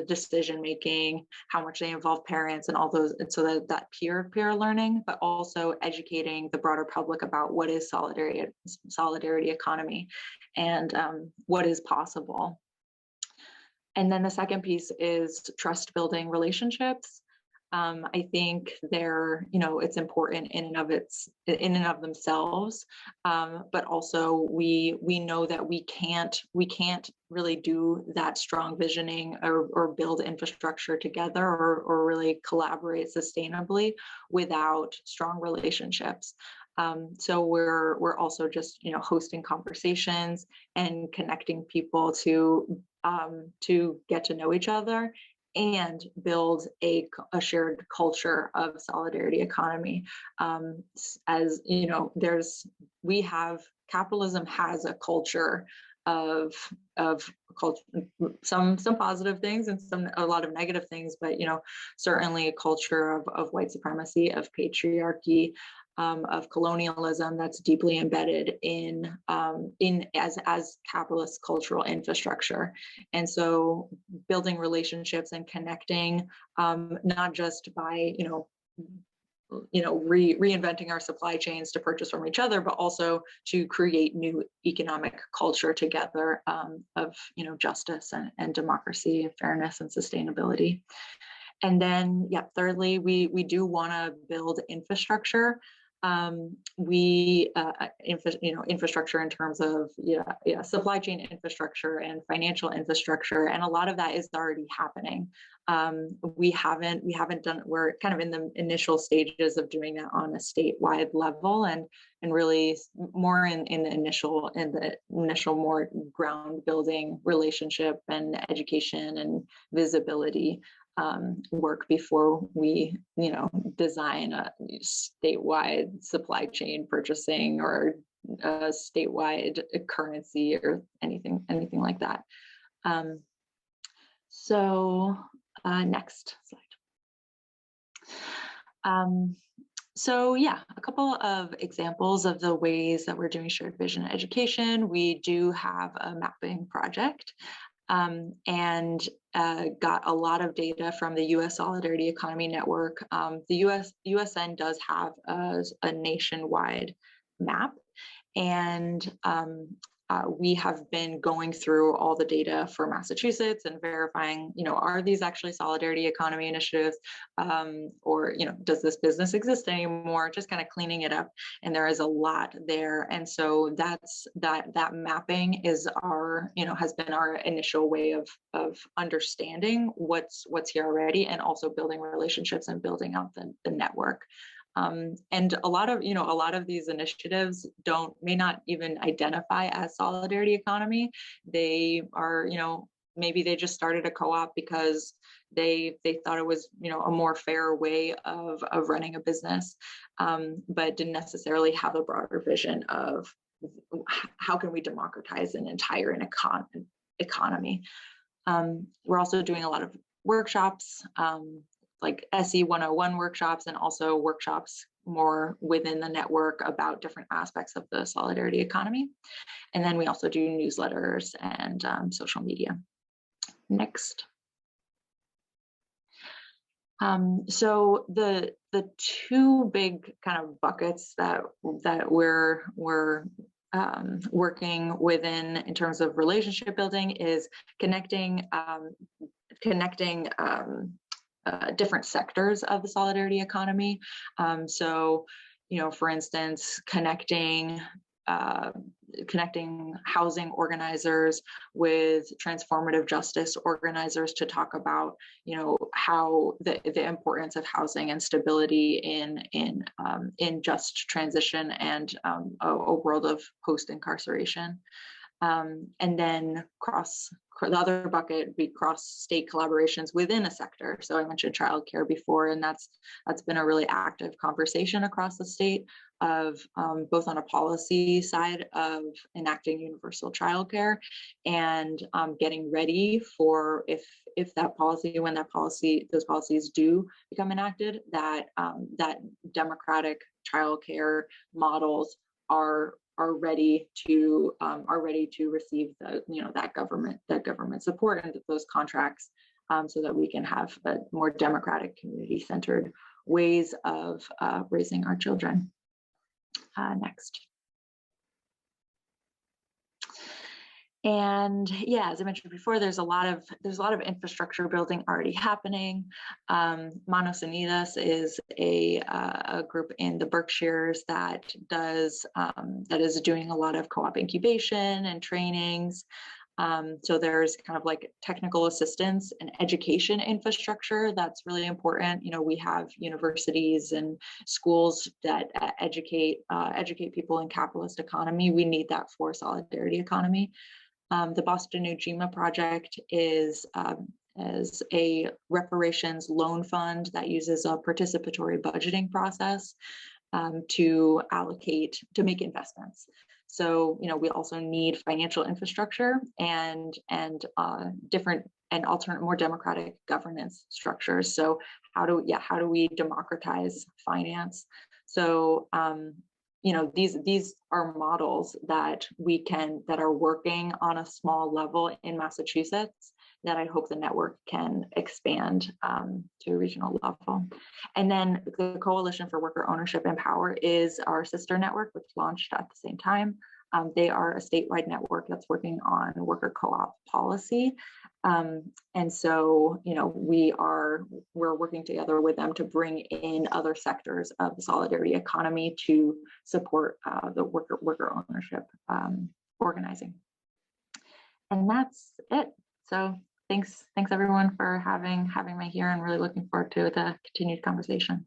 [SPEAKER 5] decision making, how much they involve parents and all those, and so that peer-to-peer learning, but also educating the broader public about what is solidarity economy and what is possible. And then the second piece is trust building relationships. I think it's important in and of themselves, but also we know that we can't really do that strong visioning or build infrastructure together or really collaborate sustainably without strong relationships. So we're also just hosting conversations and connecting people to get to know each other and build a shared culture of solidarity economy. Capitalism has a culture of culture, some positive things and a lot of negative things, but certainly a culture of white supremacy, of patriarchy, of colonialism that's deeply embedded in as capitalist cultural infrastructure. And so building relationships and connecting, not just by reinventing our supply chains to purchase from each other, but also to create new economic culture together of justice and democracy and fairness and sustainability. And then, thirdly, we do want to build infrastructure. Infrastructure in terms of supply chain infrastructure and financial infrastructure, and a lot of that is already happening. We're kind of in the initial stages of doing that on a statewide level, and really more in the initial more ground building relationship and education and visibility work before we design a statewide supply chain purchasing or a statewide currency or anything like that. Next slide. A couple of examples of the ways that we're doing shared vision education. We do have a mapping project and got a lot of data from the U.S. Solidarity Economy Network. The USN does have a nationwide map, and we have been going through all the data for Massachusetts and verifying, are these actually solidarity economy initiatives, or does this business exist anymore? Just kind of cleaning it up, and there is a lot there. And so that mapping is our, has been our initial way of understanding what's here already, and also building relationships and building out the network. And a lot of these initiatives may not even identify as solidarity economy. They are, maybe they just started a co-op because they thought it was, a more fair way of running a business, but didn't necessarily have a broader vision of how can we democratize an entire economy. We're also doing a lot of workshops, like SE 101 workshops, and also workshops more within the network about different aspects of the solidarity economy. And then we also do newsletters and social media. Next. So the two big kind of buckets that we're working within in terms of relationship building is connecting different sectors of the solidarity economy. So, for instance, connecting housing organizers with transformative justice organizers to talk about, how the importance of housing and stability in just transition and a world of post-incarceration. And then the other bucket would be cross-state collaborations within a sector. So I mentioned childcare before, and that's been a really active conversation across the state of both on a policy side of enacting universal childcare and getting ready for if that policy, when those policies do become enacted, that democratic childcare models are ready to receive that government support and those contracts, so that we can have a more democratic, community-centered ways of raising our children. Next. And yeah, as I mentioned before, there's a lot of infrastructure building already happening. Manos Unidas is a group in the Berkshires that is doing a lot of co-op incubation and trainings. So there's kind of like technical assistance and education infrastructure that's really important. We have universities and schools that educate people in capitalist economy. We need that for solidarity economy. The Boston Ujima project is a reparations loan fund that uses a participatory budgeting process to make investments. So, we also need financial infrastructure and different and alternate, more democratic governance structures. So how do we democratize finance? So, these are models that are working on a small level in Massachusetts that I hope the network can expand to a regional level. And then the Coalition for Worker Ownership and Power is our sister network, which launched at the same time. They are a statewide network that's working on worker co-op policy. And so, we're working together with them to bring in other sectors of the solidarity economy to support the worker ownership organizing. And that's it. So thanks everyone for having me here, and really looking forward to the continued conversation.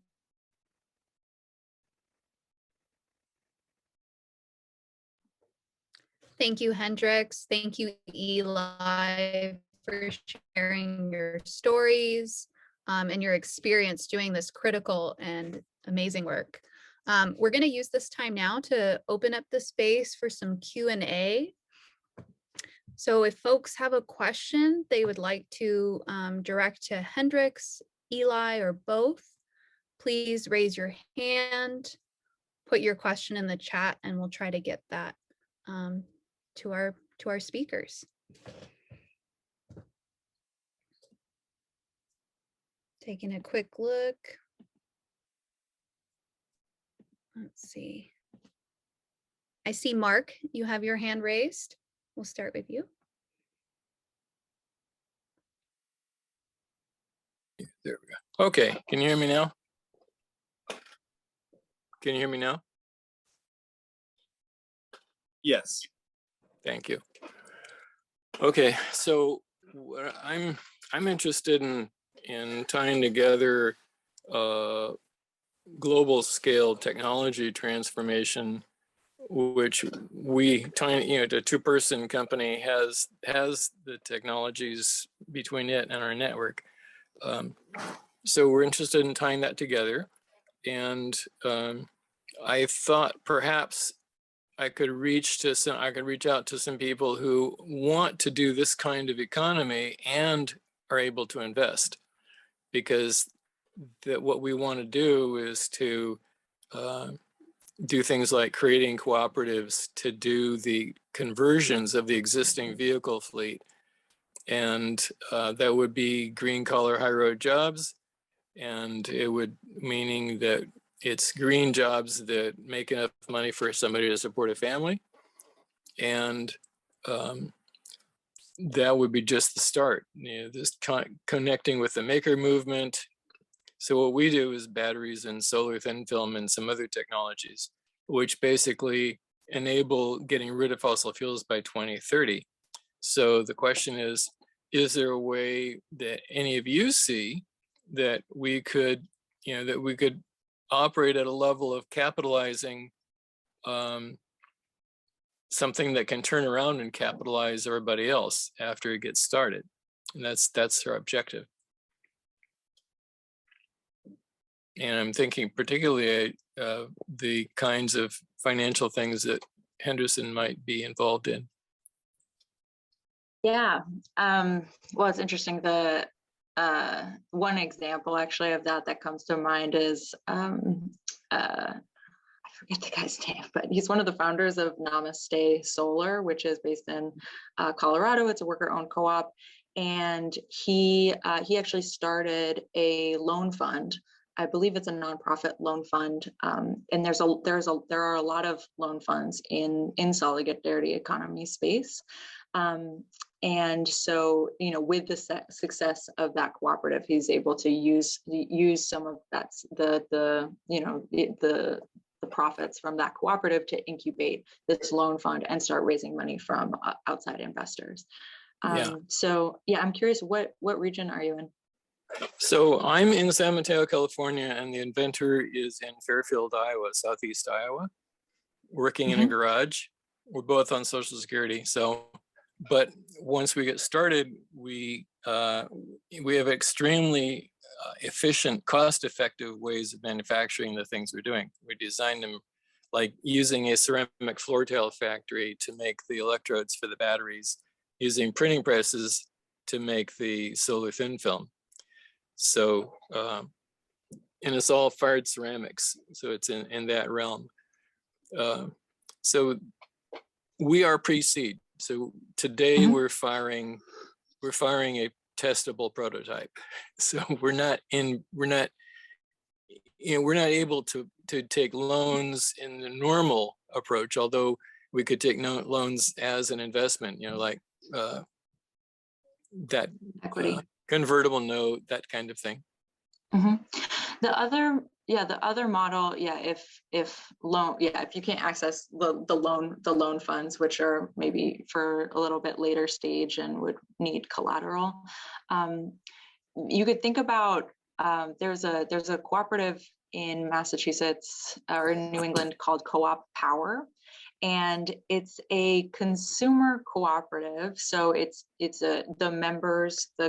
[SPEAKER 2] Thank you, Hendrix. Thank you, Eli, for sharing your stories and your experience doing this critical and amazing work. We're going to use this time now to open up the space for some Q&A. So if folks have a question they would like to direct to Hendrix, Eli, or both, please raise your hand, put your question in the chat, and we'll try to get that to our speakers. Taking a quick look. Let's see. I see Mark, you have your hand raised. We'll start with you.
[SPEAKER 6] There we go. Okay, can you hear me now? Can you hear me now?
[SPEAKER 7] Yes.
[SPEAKER 6] Thank you. Okay, so I'm interested in tying together global scale technology transformation, which we the two-person company has the technologies between it and our network. So we're interested in tying that together, and I thought perhaps I could reach out to some people who want to do this kind of economy and are able to invest, because what we want to do is to do things like creating cooperatives to do the conversions of the existing vehicle fleet, and that would be green collar high road jobs, and it would meaning that it's green jobs that make enough money for somebody to support a family. And that would be just the start, this connecting with the maker movement. So what we do is batteries and solar thin film and some other technologies, which basically enable getting rid of fossil fuels by 2030. So the question is there a way that any of you see that we could, operate at a level of capitalizing something that can turn around and capitalize everybody else after it gets started? And that's our objective. And I'm thinking particularly the kinds of financial things that Henderson might be involved in.
[SPEAKER 5] Yeah, well, it's interesting. The one example actually of that comes to mind is I forget the guy's name, but he's one of the founders of Namaste Solar, which is based in Colorado. It's a worker-owned co-op, and he actually started a loan fund. I believe it's a nonprofit loan fund, and there are a lot of loan funds in solidarity economy space. And so, with the success of that cooperative, he's able to use some of the profits from that cooperative to incubate this loan fund and start raising money from outside investors. So yeah, I'm curious, what region are you in?
[SPEAKER 6] So I'm in San Mateo, California, and the inventor is in Fairfield, Iowa, Southeast Iowa, working in a garage. We're both on Social Security. So, but once we get started, we have extremely efficient, cost-effective ways of manufacturing the things we're doing. We designed them like using a ceramic floor tile factory to make the electrodes for the batteries, using printing presses to make the solar thin film. So, and it's all fired ceramics. So it's in that realm. So we are pre-seed. So today we're firing a testable prototype. So we're not able to take loans in the normal approach, although we could take loans as an investment, like that
[SPEAKER 5] Equity.
[SPEAKER 6] Convertible note, that kind of thing.
[SPEAKER 5] The other model, if you can't access the loan funds, which are maybe for a little bit later stage and would need collateral, you could think about there's a cooperative in Massachusetts or in New England called Co-op Power. And it's a consumer cooperative. So the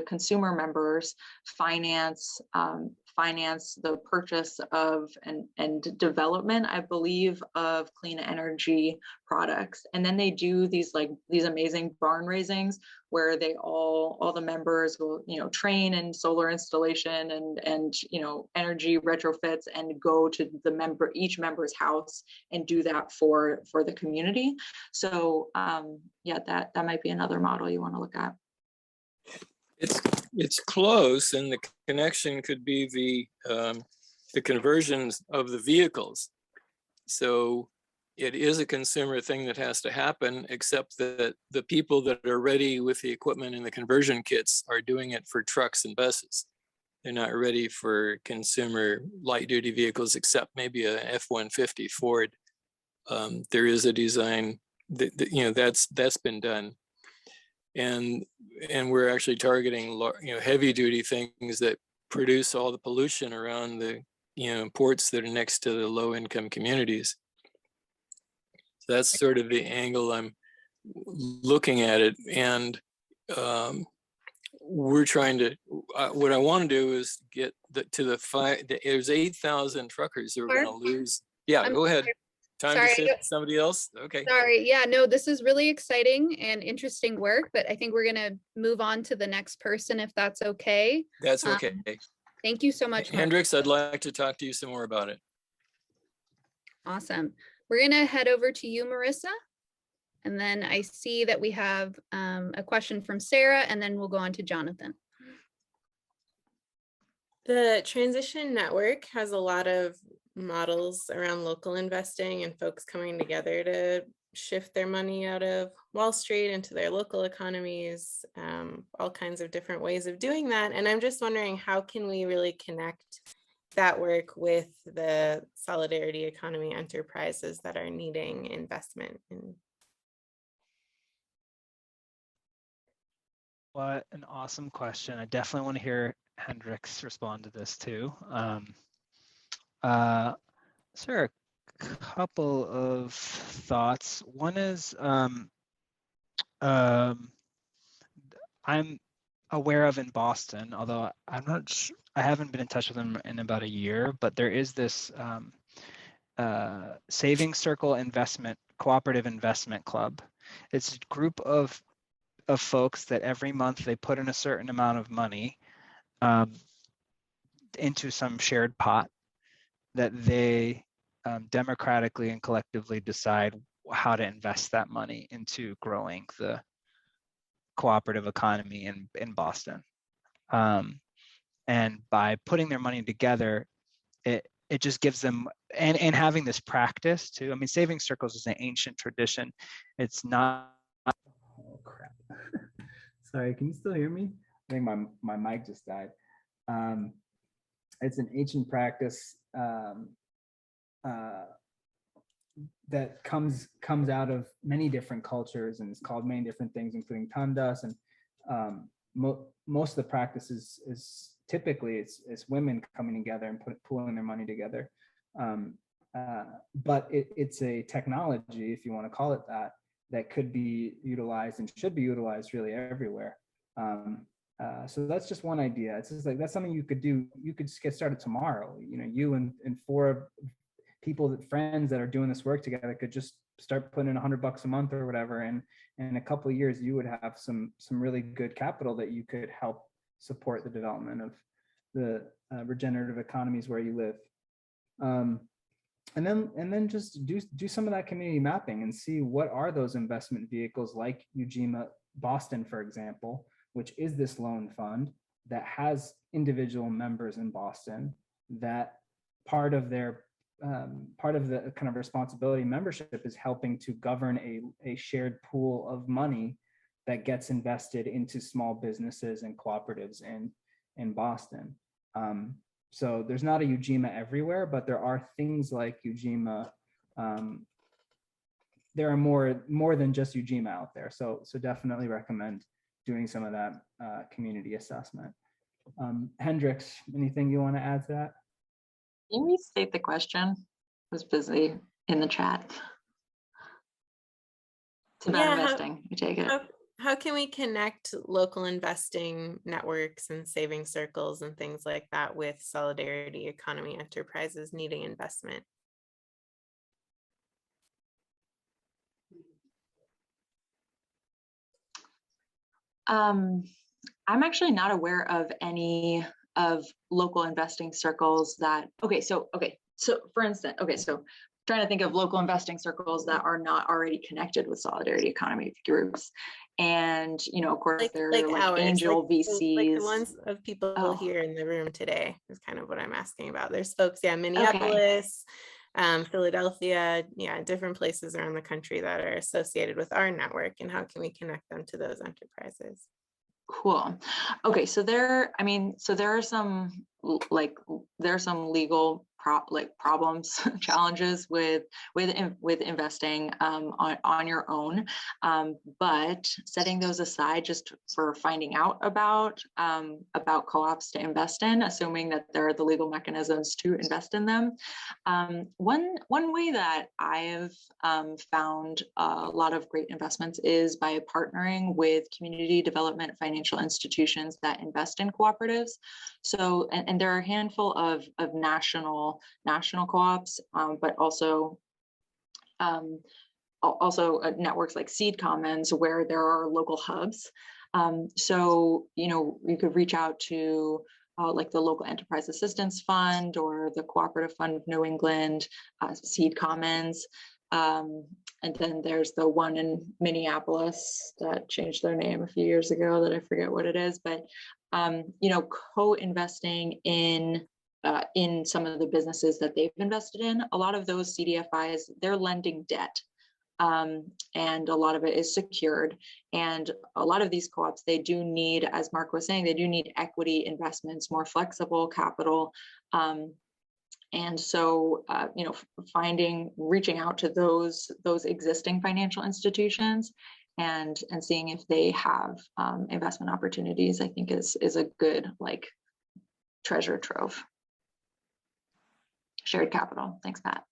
[SPEAKER 5] consumer members finance the purchase of and development, I believe, of clean energy products. And then they do these amazing barn raisings where all the members will, train in solar installation and energy retrofits and go to each member's house and do that for the community. So that might be another model you want to look at.
[SPEAKER 6] It's close, and the connection could be the conversions of the vehicles. So it is a consumer thing that has to happen, except that the people that are ready with the equipment and the conversion kits are doing it for trucks and buses. They're not ready for consumer light duty vehicles, except maybe a F-150 Ford. There is a design that you know, that's been done. And we're actually targeting, you know, heavy duty things that produce all the pollution around the, you know, ports that are next to the low income communities. So that's sort of the angle I'm looking at it. And we're trying to, what I want to do is get there's 8,000 truckers who are going to lose. Yeah, go ahead. Time to shift to somebody else. Okay.
[SPEAKER 2] Sorry. Yeah, no, this is really exciting and interesting work, but I think we're going to move on to the next person if that's okay.
[SPEAKER 6] That's okay.
[SPEAKER 2] Thank you so much,
[SPEAKER 6] Hendricks. I'd like to talk to you some more about it.
[SPEAKER 2] Awesome. We're going to head over to you, Marissa. And then I see that we have a question from Sarah, and then we'll go on to Jonathan.
[SPEAKER 1] The Transition Network has a lot of models around local investing and folks coming together to shift their money out of Wall Street into their local economies, all kinds of different ways of doing that. And I'm just wondering, how can we really connect that work with the solidarity economy enterprises that are needing investment in?
[SPEAKER 4] What an awesome question. I definitely want to hear Hendricks respond to this too. So there are a couple of thoughts. One is I'm aware of in Boston, although I'm not sure, I haven't been in touch with them in about a year, but there is this Savings Circle Cooperative Investment Club. It's a group of folks that every month they put in a certain amount of money into some shared pot that they democratically and collectively decide how to invest that money into growing the cooperative economy in Boston. And by putting their money together, it just gives them, and having this practice too. I mean, saving circles is an ancient tradition. It's not, oh crap. Sorry, can you still hear me? I think my mic just died. It's an ancient practice that comes out of many different cultures, and it's called many different things, including tandas. And most of the practice is typically it's women coming together and pooling their money together. But it's a technology, if you want to call it that could be utilized and should be utilized really everywhere. So that's just one idea. It's just like, that's something you could do. You could just get started tomorrow. You know, you and four people, friends that are doing this work together could just start putting in $100 a month or whatever. And in a couple of years, you would have some really good capital that you could help support the development of the regenerative economies where you live. And then just do some of that community mapping and see what are those investment vehicles, like Ujima Boston, for example, which is this loan fund that has individual members in Boston, that part of the kind of responsibility membership is helping to govern a shared pool of money that gets invested into small businesses and cooperatives in Boston. So there's not a Ujima everywhere, but there are things like Ujima. There are more than just Ujima out there. So definitely recommend doing some of that community assessment. Hendricks, anything you want to add to that?
[SPEAKER 5] Can you restate the question? I was busy in the chat. It's about investing, I take it.
[SPEAKER 1] How can we connect local investing networks and saving circles and things like that with solidarity economy enterprises needing investment?
[SPEAKER 5] I'm actually not aware of any of local investing circles that, so for instance, so trying to think of local investing circles that are not already connected with solidarity economy groups. And, you know, of course, there are like angel VCs.
[SPEAKER 1] Like the ones of people here in the room today is kind of what I'm asking about. There's folks, Minneapolis, Philadelphia, yeah, different places around the country that are associated with our network, and how can we connect them to those enterprises?
[SPEAKER 5] Cool. Okay, so there are some legal problems, challenges with investing on your own. But setting those aside, just for finding out about co-ops to invest in, assuming that there are the legal mechanisms to invest in them. One way that I've found a lot of great investments is by partnering with community development financial institutions that invest in cooperatives. So, and there are a handful of national co-ops, but also networks like Seed Commons, where there are local hubs. So, you could reach out to like the Local Enterprise Assistance Fund or the Cooperative Fund of New England, Seed Commons. And then there's the one in Minneapolis that changed their name a few years ago that I forget what it is, but co-investing in some of the businesses that they've invested in. A lot of those CDFIs, they're lending debt, and a lot of it is secured. And a lot of these co-ops, they do need, as Mark was saying, they do need equity investments, more flexible capital. And so, reaching out to those existing financial institutions and seeing if they have investment opportunities, I think is a good treasure trove. Shared capital. Thanks, Pat.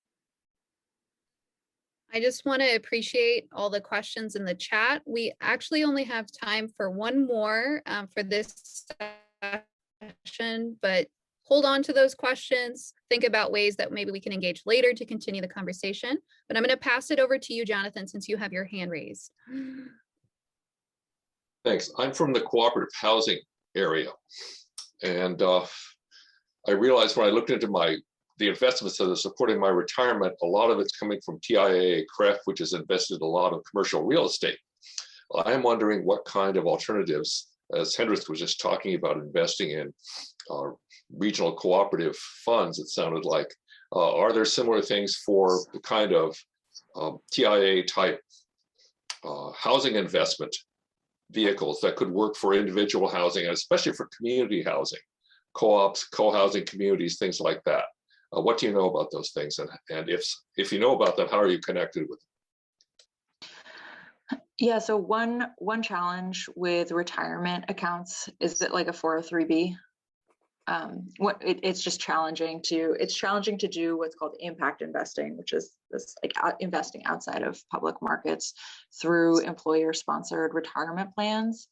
[SPEAKER 2] I just want to appreciate all the questions in the chat. We actually only have time for one more for this session, but hold on to those questions. Think about ways that maybe we can engage later to continue the conversation. But I'm going to pass it over to you, Jonathan, since you have your hand raised.
[SPEAKER 7] Thanks. I'm from the cooperative housing area. And I realized when I looked into the investments that are supporting my retirement, a lot of it's coming from TIAA CREF, which has invested a lot of commercial real estate. I'm wondering what kind of alternatives, as Hendrik was just talking about investing in regional cooperative funds, it sounded like, are there similar things for the kind of TIA type housing investment vehicles that could work for individual housing, and especially for community housing, co-ops, co-housing communities, things like that? What do you know about those things? And if you know about them, how are you connected with them?
[SPEAKER 5] Yeah, so one challenge with retirement accounts is that like a 403B. It's just challenging to do what's called impact investing, which is this investing outside of public markets through employer-sponsored retirement plans.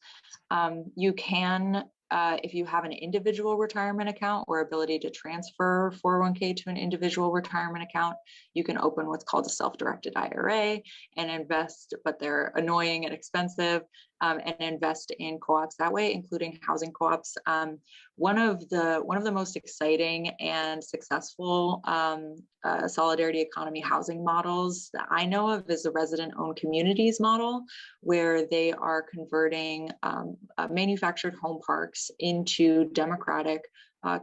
[SPEAKER 5] You can, if you have an individual retirement account or ability to transfer 401k to an individual retirement account, you can open what's called a self-directed IRA and invest, but they're annoying and expensive, and invest in co-ops that way, including housing co-ops. One of the most exciting and successful solidarity economy housing models that I know of is the resident-owned communities model, where they are converting manufactured home parks into democratic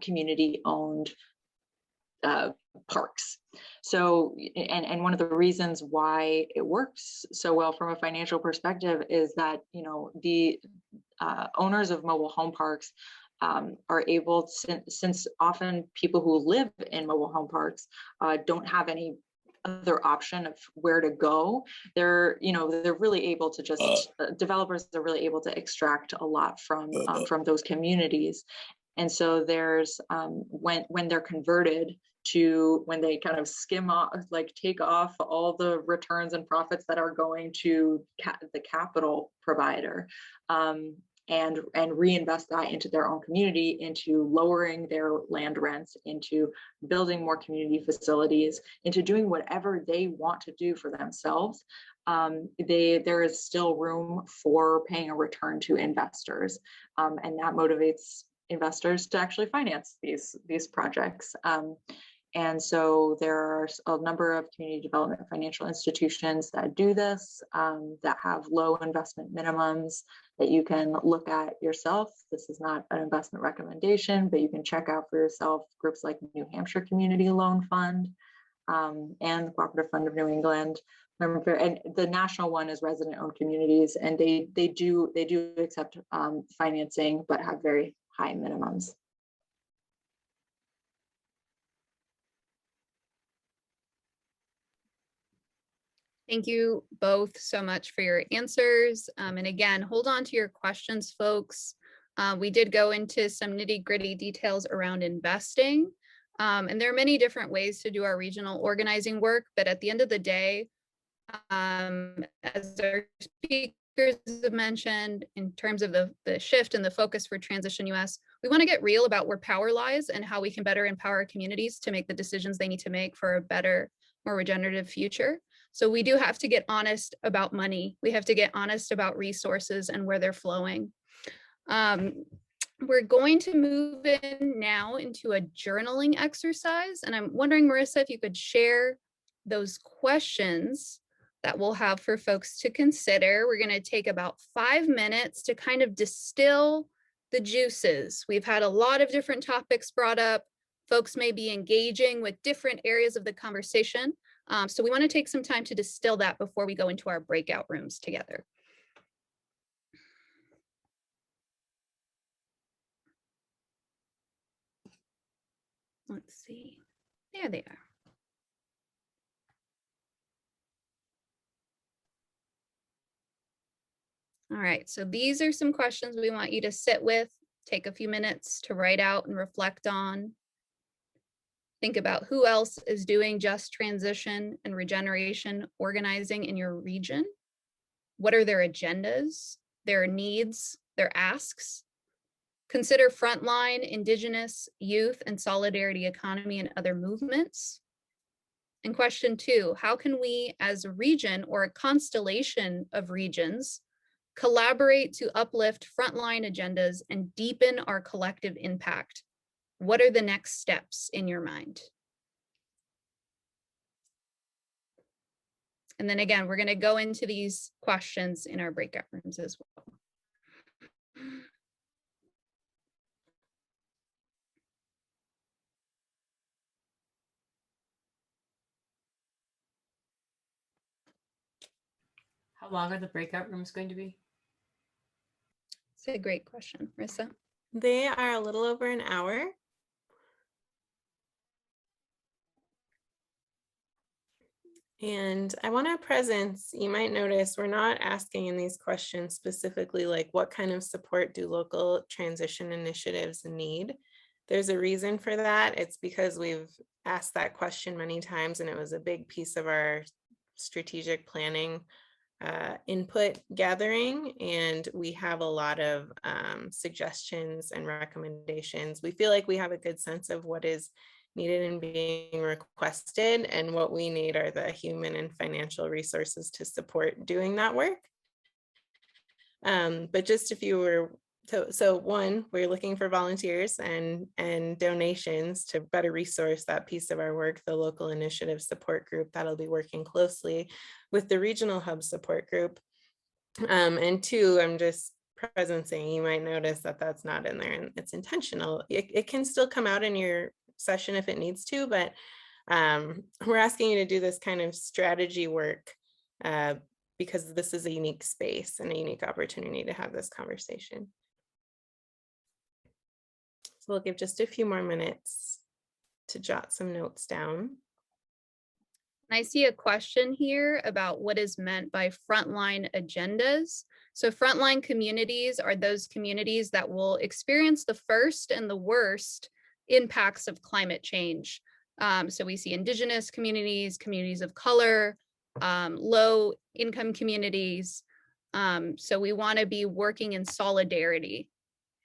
[SPEAKER 5] community-owned parks. So, and one of the reasons why it works so well from a financial perspective is that, the owners of mobile home parks are able, since often people who live in mobile home parks don't have any other option of where to go, they're really able to just, developers are really able to extract a lot from those communities. And so there's, when they're converted to, when they kind of skim off, take off all the returns and profits that are going to the capital provider, and reinvest that into their own community, into lowering their land rents, into building more community facilities, into doing whatever they want to do for themselves, there is still room for paying a return to investors, and that motivates investors to actually finance these projects. And so there are a number of community development financial institutions that do this, that have low investment minimums that you can look at yourself. This is not an investment recommendation, but you can check out for yourself groups like New Hampshire Community Loan Fund, and the Cooperative Fund of New England. And the national one is resident-owned communities, and they do accept financing, but have very high minimums.
[SPEAKER 2] Thank you both so much for your answers. And again, hold on to your questions, folks. We did go into some nitty-gritty details around investing. And there are many different ways to do our regional organizing work, but at the end of the day, as our speakers have mentioned, in terms of the shift and the focus for Transition US, we want to get real about where power lies and how we can better empower communities to make the decisions they need to make for a better, more regenerative future. So we do have to get honest about money. We have to get honest about resources and where they're flowing. We're going to move in now into a journaling exercise. And I'm wondering, Marissa, if you could share those questions that we'll have for folks to consider. We're going to take about 5 minutes to kind of distill the juices. We've had a lot of different topics brought up. Folks may be engaging with different areas of the conversation. So we want to take some time to distill that before we go into our breakout rooms together. Let's see. There they are. All right, so these are some questions we want you to sit with, take a few minutes to write out and reflect on. Think about who else is doing just transition and regeneration organizing in your region. What are their agendas, their needs, their asks? Consider frontline, Indigenous, youth, and solidarity economy and other movements. And question 2, how can we as a region or a constellation of regions collaborate to uplift frontline agendas and deepen our collective impact? What are the next steps in your mind? And then again, we're going to go into these questions in our breakout rooms as well.
[SPEAKER 8] How long are the breakout rooms going to be?
[SPEAKER 2] It's a great question, Marissa.
[SPEAKER 1] They are a little over an hour. And I want a presence. You might notice we're not asking in these questions specifically like what kind of support do local transition initiatives need? There's a reason for that. It's because we've asked that question many times and it was a big piece of our strategic planning input gathering, and we have a lot of suggestions and recommendations. We feel like we have a good sense of what is needed and being requested, and what we need are the human and financial resources to support doing that work. But just if you were so one, we're looking for volunteers and donations to better resource that piece of our work, the local initiative support group that'll be working closely with the regional hub support group. And 2, I'm just presencing, you might notice that that's not in there and it's intentional. It can still come out in your session if it needs to, but we're asking you to do this kind of strategy work because this is a unique space and a unique opportunity to have this conversation. So we'll give just a few more minutes to jot some notes down.
[SPEAKER 2] I see a question here about what is meant by frontline agendas. So frontline communities are those communities that will experience the first and the worst impacts of climate change. So we see Indigenous communities, communities of color, low income communities. So we want to be working in solidarity,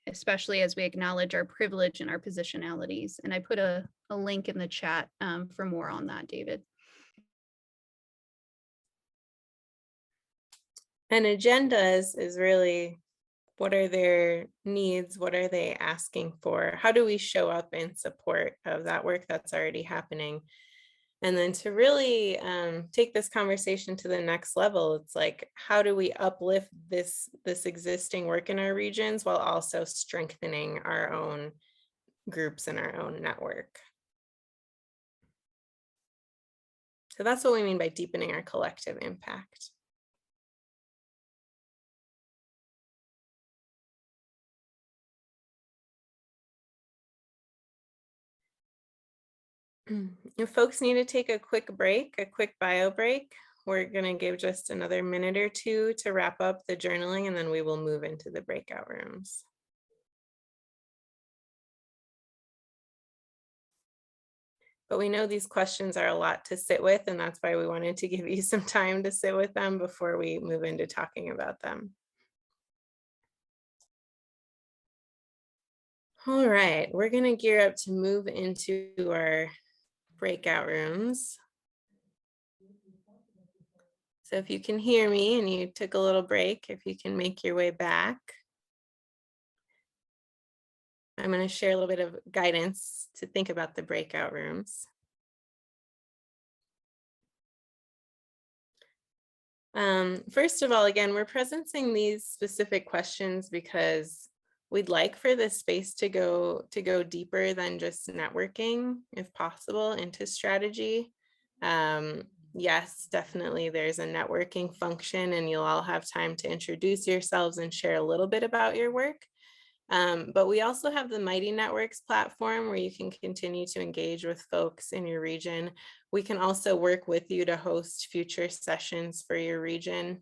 [SPEAKER 2] especially as we acknowledge our privilege and our positionalities. And I put a link in the chat for more on that, David.
[SPEAKER 1] And agendas is really, what are their needs? What are they asking for? How do we show up in support of that work that's already happening? And then to really take this conversation to the next level, it's like, how do we uplift this existing work in our regions while also strengthening our own groups and our own network? So that's what we mean by deepening our collective impact. If folks need to take a quick break, a quick bio break, we're going to give just another minute or two to wrap up the journaling, and then we will move into the breakout rooms. But we know these questions are a lot to sit with, and that's why we wanted to give you some time to sit with them before we move into talking about them. All right, we're going to gear up to move into our breakout rooms. So if you can hear me and you took a little break, if you can make your way back. I'm going to share a little bit of guidance to think about the breakout rooms. First of all, again, we're presenting these specific questions because we'd like for this space to go deeper than just networking, if possible, into strategy. Yes, definitely there's a networking function, and you'll all have time to introduce yourselves and share a little bit about your work. But we also have the Mighty Networks platform where you can continue to engage with folks in your region. We can also work with you to host future sessions for your region.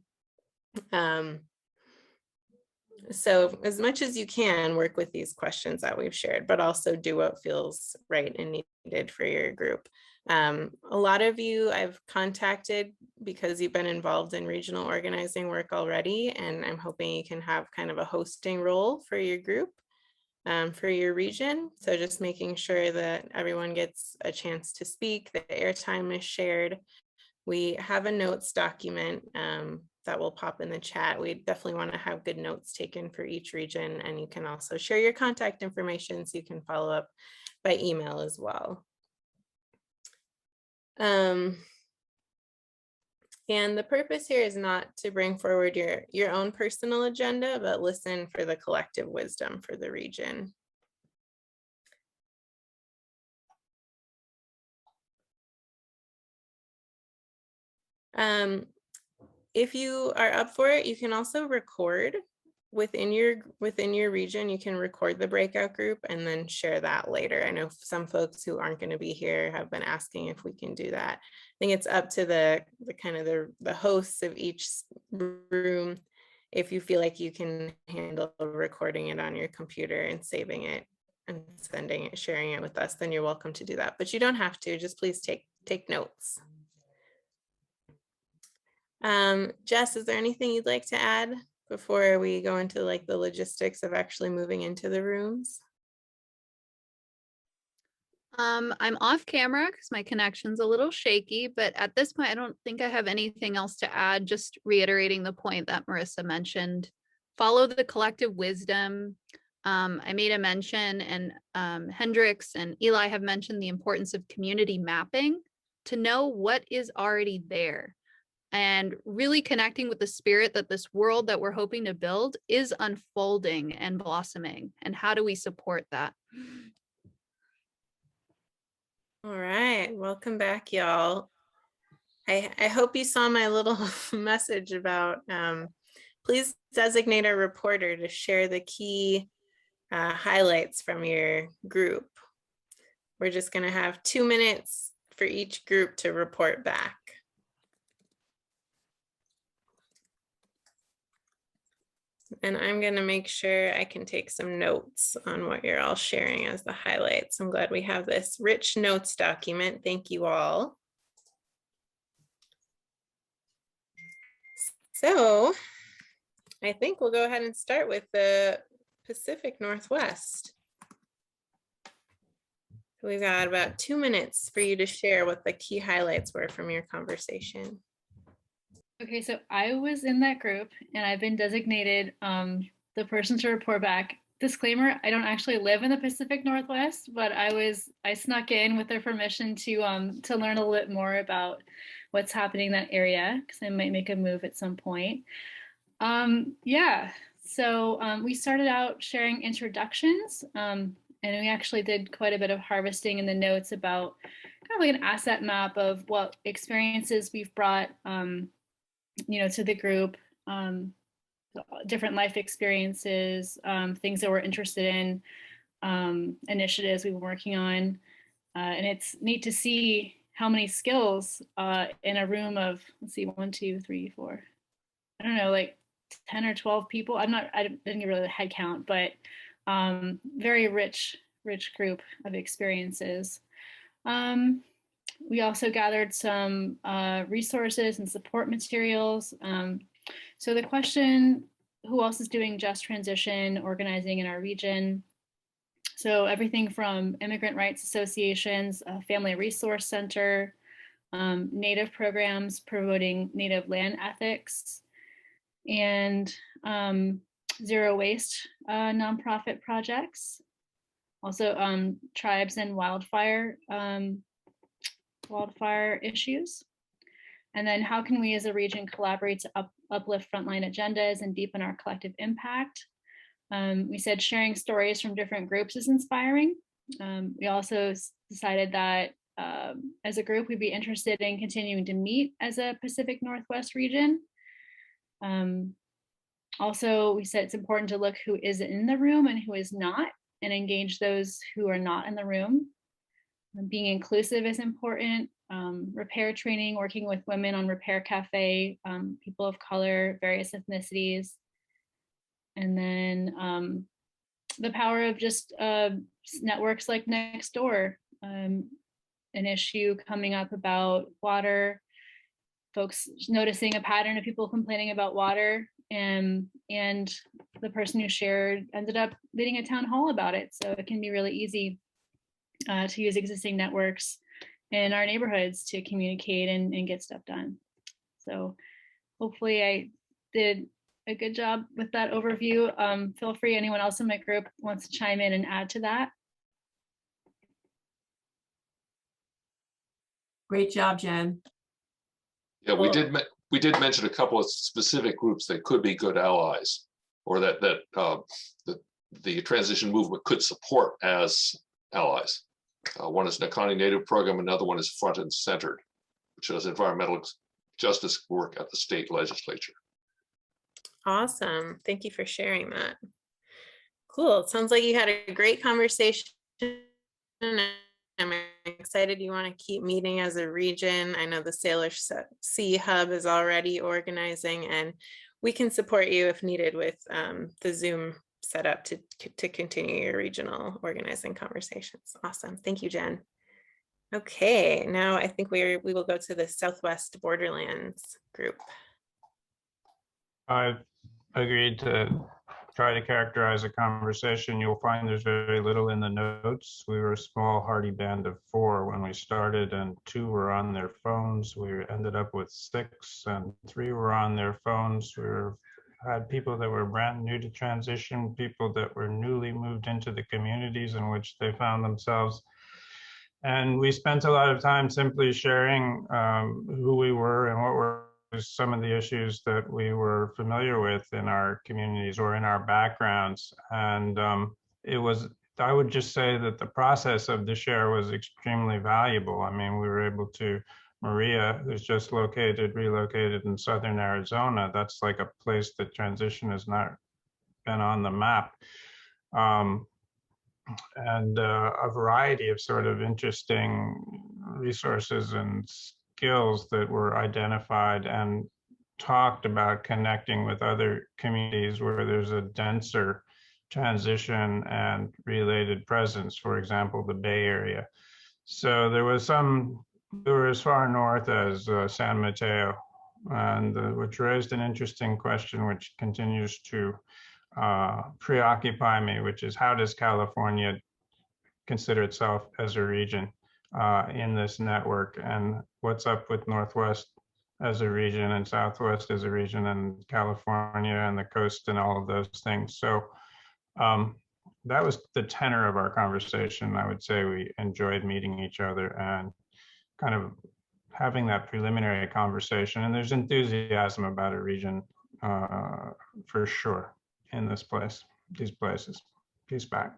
[SPEAKER 1] So as much as you can, work with these questions that we've shared, but also do what feels right and needed for your group. A lot of you I've contacted because you've been involved in regional organizing work already, and I'm hoping you can have kind of a hosting role for your group, for your region. So just making sure that everyone gets a chance to speak, the airtime is shared. We have a notes document that will pop in the chat. We definitely want to have good notes taken for each region, and you can also share your contact information so you can follow up by email as well. And the purpose here is not to bring forward your own personal agenda, but listen for the collective wisdom for the region. If you are up for it, you can also record within your region. You can record the breakout group and then share that later. I know some folks who aren't going to be here have been asking if we can do that. I think it's up to the kind of the hosts of each room. If you feel like you can handle recording it on your computer and saving it and sending it, sharing it with us, then you're welcome to do that. But you don't have to. Just please take notes. Jess, is there anything you'd like to add before we go into like the logistics of actually moving into the rooms?
[SPEAKER 2] I'm off camera because my connection's a little shaky, but at this point, I don't think I have anything else to add, just reiterating the point that Marissa mentioned. Follow the collective wisdom. I made a mention, and Hendrix and Eli have mentioned the importance of community mapping to know what is already there, and really connecting with the spirit that this world that we're hoping to build is unfolding and blossoming. And how do we support that?
[SPEAKER 1] All right, welcome back, y'all. I hope you saw my little message about please designate a reporter to share the key highlights from your group. We're just going to have 2 minutes for each group to report back. And I'm going to make sure I can take some notes on what you're all sharing as the highlights. I'm glad we have this rich notes document. Thank you all. So I think we'll go ahead and start with the Pacific Northwest. We've got about 2 minutes for you to share what the key highlights were from your conversation.
[SPEAKER 9] Okay, so I was in that group and I've been designated the person to report back. Disclaimer, I don't actually live in the Pacific Northwest, but I snuck in with their permission to learn a little bit more about what's happening in that area, because I might make a move at some point. Yeah, so we started out sharing introductions, and we actually did quite a bit of harvesting in the notes about kind of like an asset map of what experiences we've brought, to the group, different life experiences, things that we're interested in, initiatives we've been working on. And it's neat to see how many skills in a room of, let's see, 1, 2, 3, 4, I don't know, like 10 or 12 people. I didn't get really the head count, but very rich group of experiences. We also gathered some resources and support materials. So the question, who else is doing just transition organizing in our region? So everything from immigrant rights associations, Family Resource Center, Native programs promoting Native land ethics, and zero waste nonprofit projects. Also tribes and wildfire issues. And then how can we as a region collaborate to uplift frontline agendas and deepen our collective impact? We said sharing stories from different groups is inspiring. We also decided that as a group, we'd be interested in continuing to meet as a Pacific Northwest region. Also, we said it's important to look who is in the room and who is not, and engage those who are not in the room. Being inclusive is important. Repair training, working with women on Repair Cafe, people of color, various ethnicities. And then the power of just networks like Nextdoor, an issue coming up about water, folks noticing a pattern of people complaining about water, and the person who shared ended up leading a town hall about it. So it can be really easy to use existing networks in our neighborhoods to communicate and get stuff done. So hopefully I did a good job with that overview. Feel free, anyone else in my group wants to chime in and add to that.
[SPEAKER 8] Great job, Jen.
[SPEAKER 7] Yeah, we did mention a couple of specific groups that could be good allies, or that the transition movement could support as allies. One is Nakani Native Program, another one is Front and Centered, which does environmental justice work at the state legislature.
[SPEAKER 1] Awesome. Thank you for sharing that. Cool. It sounds like you had a great conversation. I'm excited you want to keep meeting as a region. I know the Salish Sea Hub is already organizing, and we can support you if needed with the Zoom setup to continue your regional organizing conversations. Awesome. Thank you, Jen. Okay, now I think we will go to the Southwest Borderlands group.
[SPEAKER 10] I've agreed to try to characterize a conversation. You'll find there's very little in the notes. We were a small, hardy band of 4 when we started, and 2 were on their phones. We ended up with 6, and 3 were on their phones. We had people that were brand new to transition, people that were newly moved into the communities in which they found themselves. And we spent a lot of time simply sharing who we were and what were some of the issues that we were familiar with in our communities or in our backgrounds. And I would just say that the process of the share was extremely valuable. I mean, we were able to, Maria, who's just relocated in Southern Arizona, that's like a place that transition has not been on the map. And a variety of sort of interesting resources and skills that were identified and talked about connecting with other communities where there's a denser transition and related presence, for example, the Bay Area. So there were as far north as San Mateo, and which raised an interesting question which continues to preoccupy me, which is how does California consider itself as a region in this network, and what's up with Northwest as a region and Southwest as a region and California and the coast and all of those things. So that was the tenor of our conversation. I would say we enjoyed meeting each other and kind of having that preliminary conversation, and there's enthusiasm about a region for sure in these places. Peace back.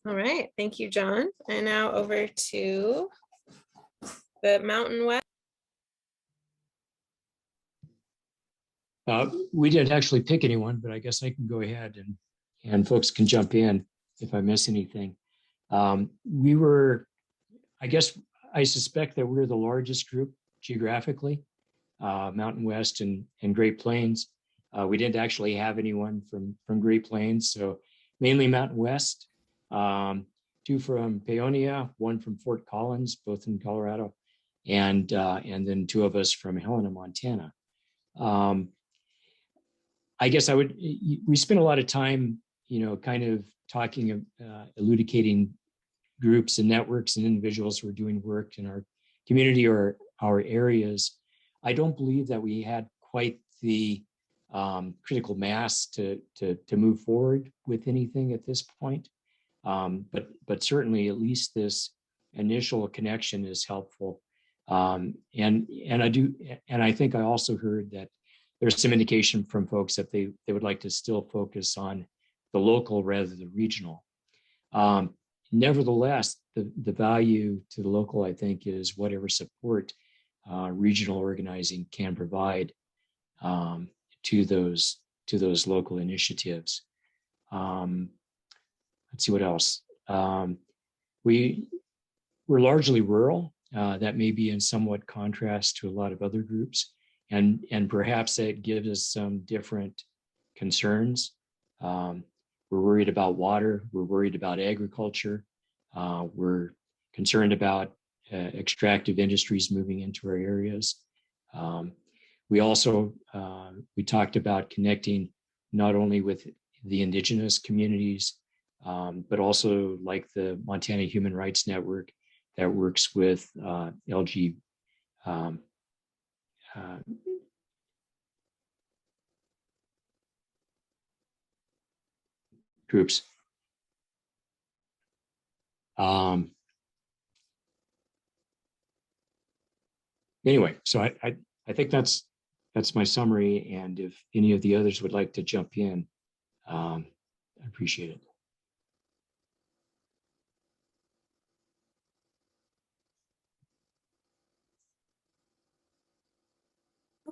[SPEAKER 1] All right, thank you, John. And now over to the Mountain West.
[SPEAKER 11] We didn't actually pick anyone, but I guess I can go ahead and folks can jump in if I miss anything. We were, I guess, I suspect that we're the largest group geographically, Mountain West and Great Plains. We didn't actually have anyone from Great Plains, so mainly Mountain West. 2 from Paonia, 1 from Fort Collins, both in Colorado, and then 2 of us from Helena, Montana. I guess we spent a lot of time, kind of talking, elucidating groups and networks and individuals who are doing work in our community or our areas. I don't believe that we had quite the critical mass to move forward with anything at this point. But certainly at least this initial connection is helpful. And I think I also heard that there's some indication from folks that they would like to still focus on the local rather than the regional. Nevertheless, the value to the local, I think, is whatever support regional organizing can provide to those local initiatives. Let's see what else. We're largely rural. That may be in somewhat contrast to a lot of other groups. And perhaps that gives us some different concerns. We're worried about water. We're worried about agriculture. We're concerned about extractive industries moving into our areas. We also, we talked about connecting not only with the indigenous communities, but also like the Montana Human Rights Network that works with LG groups. Anyway, so I think that's my summary. And if any of the others would like to jump in, I appreciate it.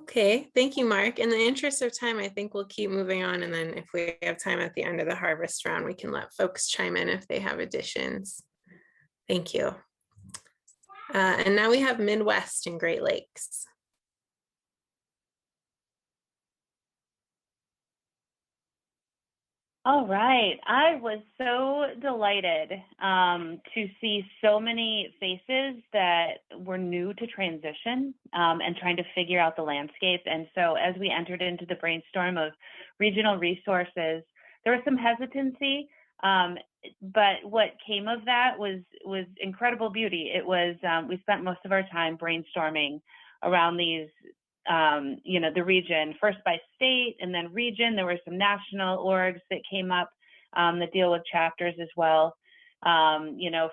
[SPEAKER 1] Okay, thank you, Mark. In the interest of time, I think we'll keep moving on. And then if we have time at the end of the harvest round, we can let folks chime in if they have additions. Thank you. And now we have Midwest and Great Lakes.
[SPEAKER 12] All right. I was so delighted to see so many faces that were new to transition and trying to figure out the landscape. And so as we entered into the brainstorm of regional resources, there was some hesitancy, but what came of that was incredible beauty. It was, we spent most of our time brainstorming around these the region, first by state and then region. There were some national orgs that came up that deal with chapters as well,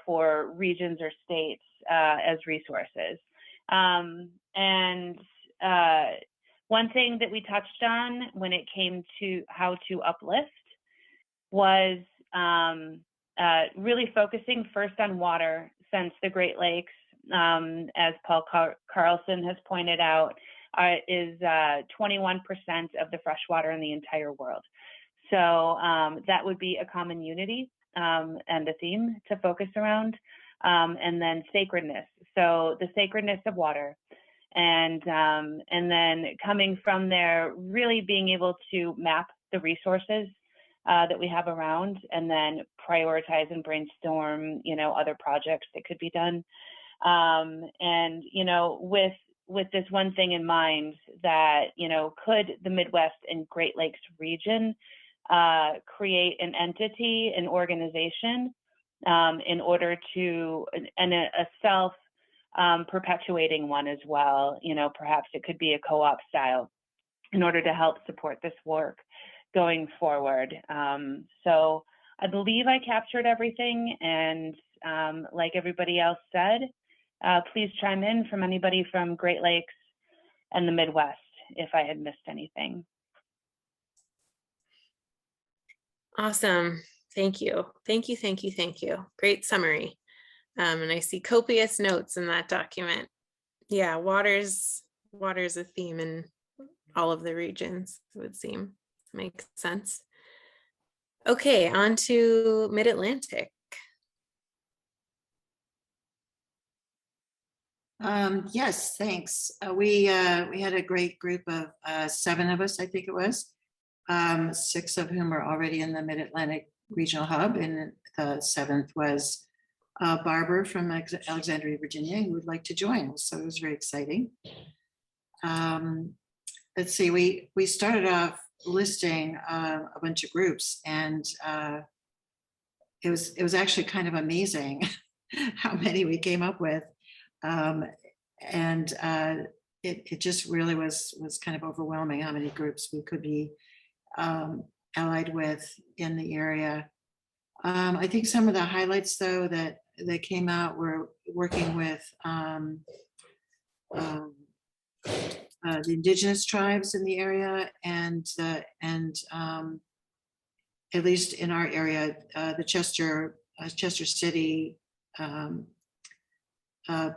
[SPEAKER 12] for regions or states as resources. And one thing that we touched on when it came to how to uplift was really focusing first on water, since the Great Lakes, as Paul Carlson has pointed out, is 21% of the fresh water in the entire world. So that would be a common unity and a theme to focus around. And then sacredness. So the sacredness of water. And then coming from there, really being able to map the resources that we have around, and then prioritize and brainstorm, other projects that could be done. And, with this one thing in mind, that, could the Midwest and Great Lakes region create an entity, an organization, in order to, and a self perpetuating one as well. Perhaps it could be a co-op style in order to help support this work going forward. So I believe I captured everything, and like everybody else said, please chime in from anybody from Great Lakes and the Midwest if I had missed anything.
[SPEAKER 1] Awesome. Thank you. Thank you. Thank you. Thank you. Great summary. And I see copious notes in that document. Yeah, water's a theme in all of the regions, it would seem. Makes sense. Okay, on to Mid-Atlantic.
[SPEAKER 13] Yes, thanks. We had a great group of 7 of us, I think it was, 6 of whom are already in the Mid-Atlantic Regional Hub, and the 7th was Barbara from Alexandria, Virginia, who would like to join us. So it was very exciting. Let's see, we started off listing a bunch of groups, and it was actually kind of amazing how many we came up with. It just really was kind of overwhelming how many groups we could be allied with in the area. I think some of the highlights, though, that came out were working with the indigenous tribes in the area, and at least in our area, the Chester City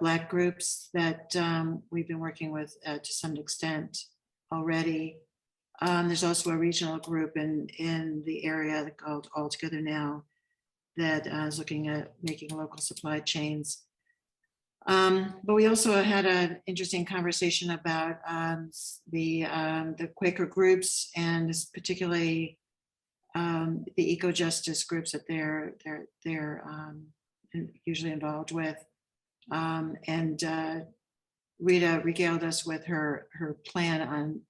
[SPEAKER 13] Black groups that we've been working with to some extent already. There's also a regional group in the area called All Together Now that is looking at making local supply chains. But we also had an interesting conversation about the Quaker groups, and particularly the eco-justice groups that they're usually involved with. Rita regaled us with her plan on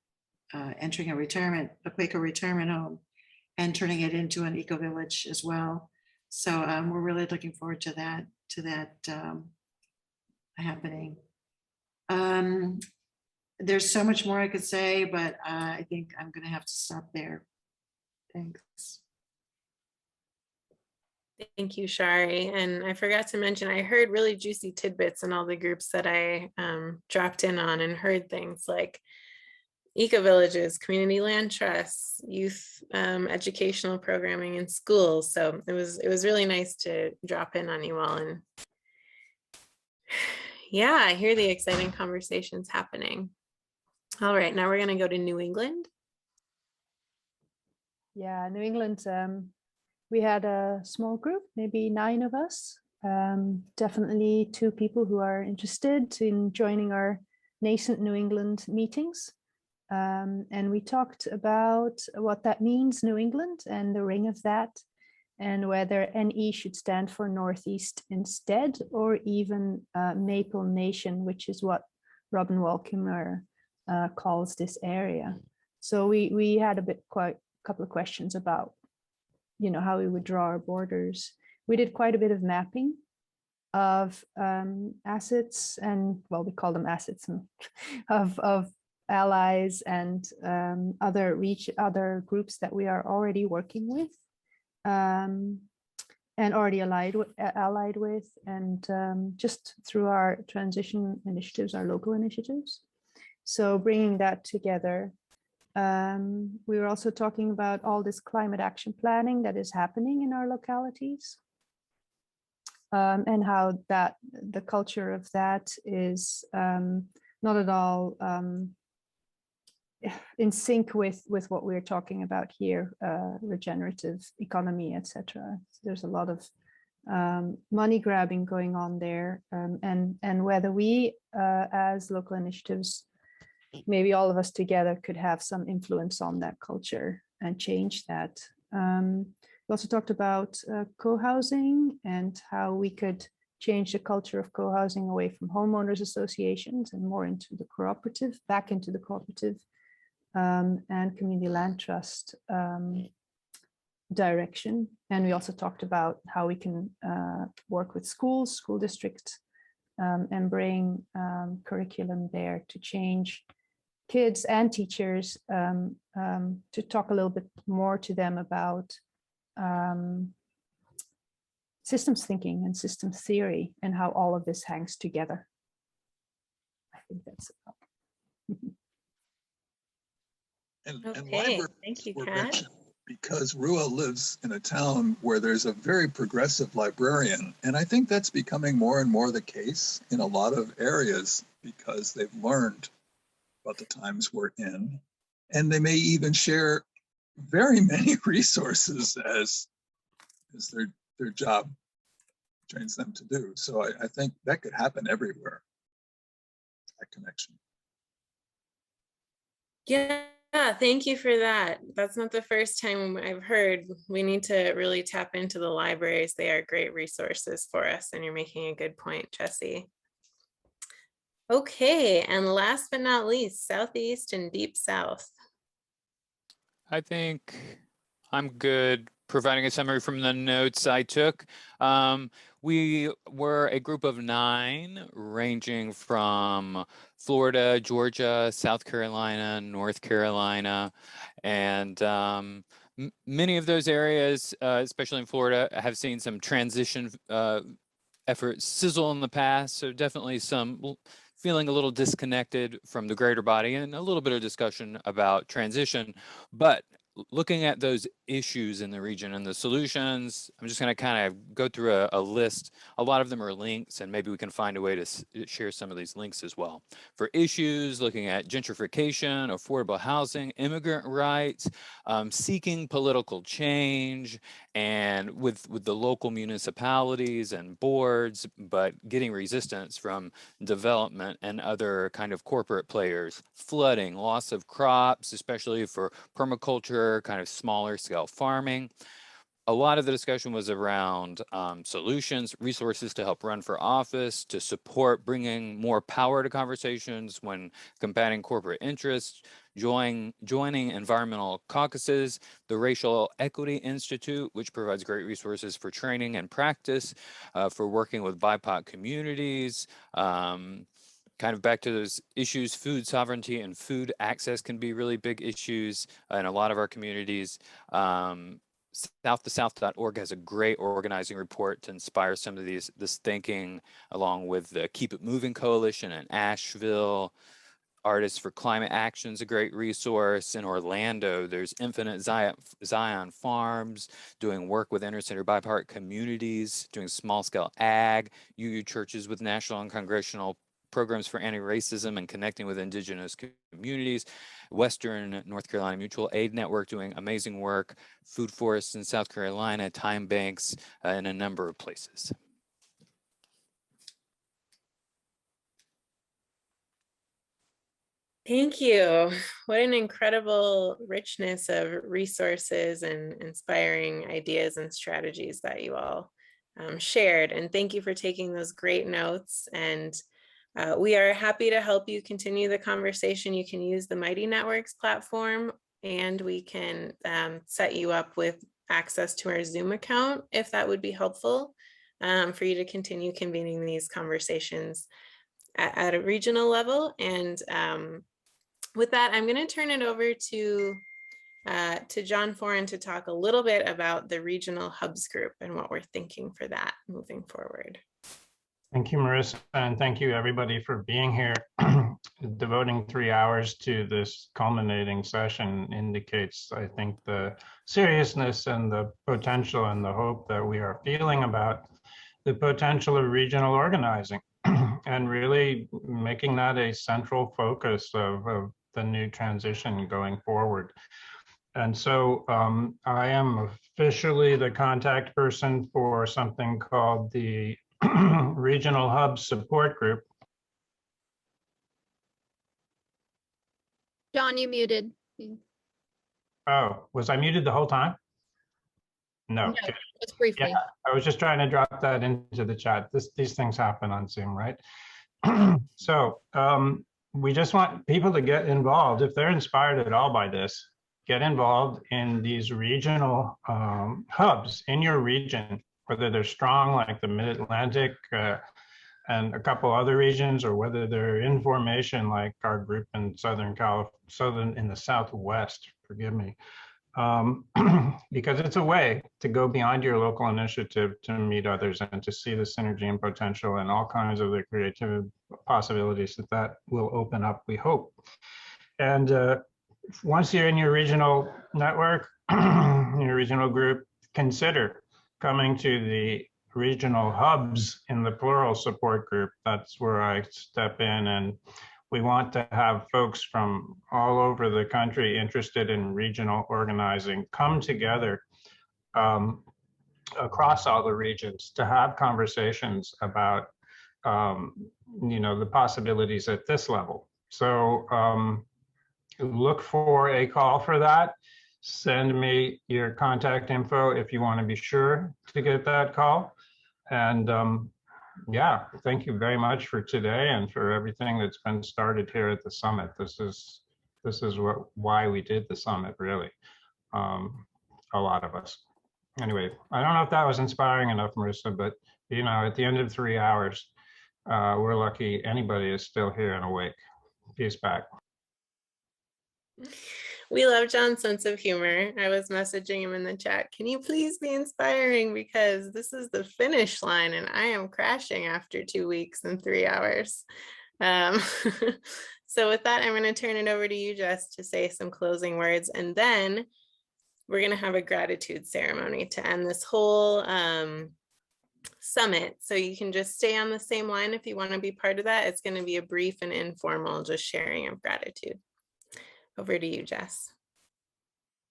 [SPEAKER 13] entering a Quaker retirement home and turning it into an eco-village as well. So we're really looking forward to that happening. There's so much more I could say, but I think I'm going to have to stop there. Thanks.
[SPEAKER 1] Thank you, Shari. And I forgot to mention, I heard really juicy tidbits in all the groups that I dropped in on, and heard things like eco-villages, community land trusts, youth educational programming in schools. So it was really nice to drop in on you all. And yeah, I hear the exciting conversations happening. All right, now we're going to go to New England.
[SPEAKER 14] Yeah, New England, we had a small group, maybe 9 of us, definitely 2 people who are interested in joining our nascent New England meetings. And we talked about what that means, New England, and the ring of that, and whether NE should stand for Northeast instead, or even Maple Nation, which is what Robin Walkemer calls this area. So we had quite a couple of questions about, how we would draw our borders. We did quite a bit of mapping of assets, and well, we call them assets, of allies and other groups that we are already working with, and already allied with, and just through our transition initiatives, our local initiatives. So bringing that together. We were also talking about all this climate action planning that is happening in our localities, and how the culture of that is not at all in sync with what we're talking about here, regenerative economy, etc. There's a lot of money grabbing going on there, and whether we as local initiatives, maybe all of us together, could have some influence on that culture and change that. We also talked about co-housing and how we could change the culture of co-housing away from homeowners associations and more into the cooperative, back into the cooperative and community land trust direction. And we also talked about how we can work with schools, school districts, and bring curriculum there to change kids and teachers, to talk a little bit more to them about systems thinking and systems theory and how all of this hangs together. I think that's it.
[SPEAKER 1] Okay, thank you, Kat.
[SPEAKER 15] because Rua lives in a town where there's a very progressive librarian. And I think that's becoming more and more the case in a lot of areas because they've learned about the times we're in. And they may even share very many resources as their job trains them to do. So I think that could happen everywhere, that connection.
[SPEAKER 1] Yeah, thank you for that. That's not the first time I've heard. We need to really tap into the libraries. They are great resources for us, and you're making a good point, Jesse. Okay, and last but not least, Southeast and Deep South.
[SPEAKER 16] I think I'm good providing a summary from the notes I took. We were a group of 9 ranging from Florida, Georgia, South Carolina, North Carolina, and many of those areas, especially in Florida, have seen some transition efforts sizzle in the past. So definitely some feeling a little disconnected from the greater body and a little bit of discussion about transition. But looking at those issues in the region and the solutions, I'm just going to kind of go through a list. A lot of them are links, and maybe we can find a way to share some of these links as well. For issues, looking at gentrification, affordable housing, immigrant rights, seeking political change, and with the local municipalities and boards, but getting resistance from development and other kind of corporate players, flooding, loss of crops, especially for permaculture, kind of smaller scale farming. A lot of the discussion was around solutions, resources to help run for office, to support bringing more power to conversations when combating corporate interests, joining environmental caucuses, the Racial Equity Institute, which provides great resources for training and practice, for working with BIPOC communities, kind of back to those issues, food sovereignty and food access can be really big issues in a lot of our communities. South2South.org has a great organizing report to inspire some of this thinking, along with the Keep It Moving Coalition in Asheville. Artists for Climate Action is a great resource. In Orlando, there's Infinite Zion Farms, doing work with inner-city BIPOC communities, doing small-scale ag, UU churches with national and congressional programs for anti-racism and connecting with indigenous communities. Western North Carolina Mutual Aid Network doing amazing work. Food forests in South Carolina, time banks in a number of places.
[SPEAKER 1] Thank you. What an incredible richness of resources and inspiring ideas and strategies that you all shared. And thank you for taking those great notes. And we are happy to help you continue the conversation. You can use the Mighty Networks platform, and we can set you up with access to our Zoom account if that would be helpful for you to continue convening these conversations at a regional level. And with that, I'm going to turn it over to John Foran to talk a little bit about the Regional Hubs Group and what we're thinking for that moving forward.
[SPEAKER 10] Thank you, Marissa, and thank you everybody for being here. Devoting 3 hours to this culminating session indicates, I think, the seriousness and the potential and the hope that we are feeling about the potential of regional organizing and really making that a central focus of the new transition going forward. And so I am officially the contact person for something called the Regional Hubs Support Group.
[SPEAKER 2] John, you muted.
[SPEAKER 10] Oh, was I muted the whole time? No,
[SPEAKER 2] just briefly.
[SPEAKER 10] Yeah, I was just trying to drop that into the chat. These things happen on Zoom, right? So we just want people to get involved. If they're inspired at all by this, get involved in these regional hubs in your region, whether they're strong like the Mid-Atlantic and a couple other regions, or whether they're in formation like our group in in the Southwest, forgive me. Because it's a way to go beyond your local initiative to meet others and to see the synergy and potential and all kinds of the creative possibilities that will open up, we hope. And once you're in your regional network, your regional group, consider coming to the regional hubs in the plural support group. That's where I step in, and we want to have folks from all over the country interested in regional organizing come together across all the regions to have conversations about the possibilities at this level. So look for a call for that. Send me your contact info if you want to be sure to get that call. And yeah, thank you very much for today and for everything that's been started here at the summit. This is why we did the summit, really. A lot of us. Anyway, I don't know if that was inspiring enough, Marissa, but at the end of 3 hours, we're lucky anybody is still here and awake. Peace back.
[SPEAKER 1] We love John's sense of humor. I was messaging him in the chat. Can you please be inspiring? Because this is the finish line and I am crashing after 2 weeks and 3 hours. So with that, I'm going to turn it over to you, Jess, to say some closing words. And then we're going to have a gratitude ceremony to end this whole summit. So you can just stay on the same line if you want to be part of that. It's going to be a brief and informal just sharing of gratitude. Over to you, Jess.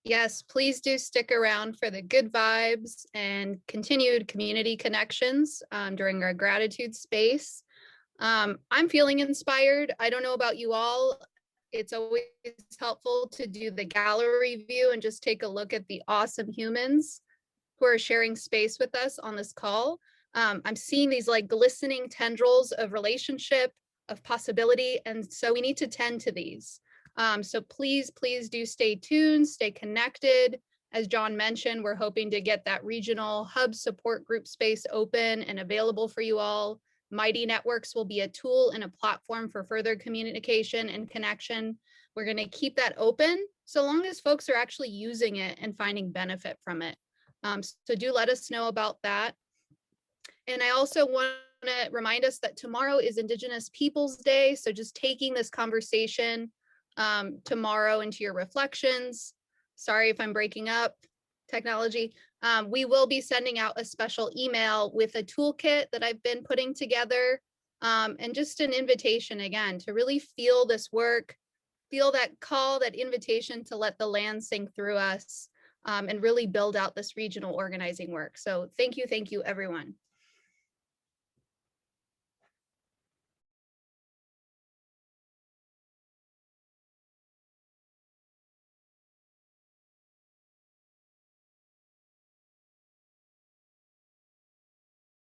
[SPEAKER 2] Yes, please do stick around for the good vibes and continued community connections during our gratitude space. I'm feeling inspired. I don't know about you all. It's always helpful to do the gallery view and just take a look at the awesome humans who are sharing space with us on this call. I'm seeing these like glistening tendrils of relationship, of possibility, and so we need to tend to these. So please do stay tuned, stay connected. As John mentioned, we're hoping to get that regional hub support group space open and available for you all. Mighty Networks will be a tool and a platform for further communication and connection. We're going to keep that open so long as folks are actually using it and finding benefit from it. So do let us know about that. And I also want to remind us that tomorrow is Indigenous Peoples Day. So just taking this conversation tomorrow into your reflections. Sorry if I'm breaking up technology. We will be sending out a special email with a toolkit that I've been putting together and just an invitation again to really feel this work, feel that call, that invitation to let the land sing through us and really build out this regional organizing work. So thank you everyone.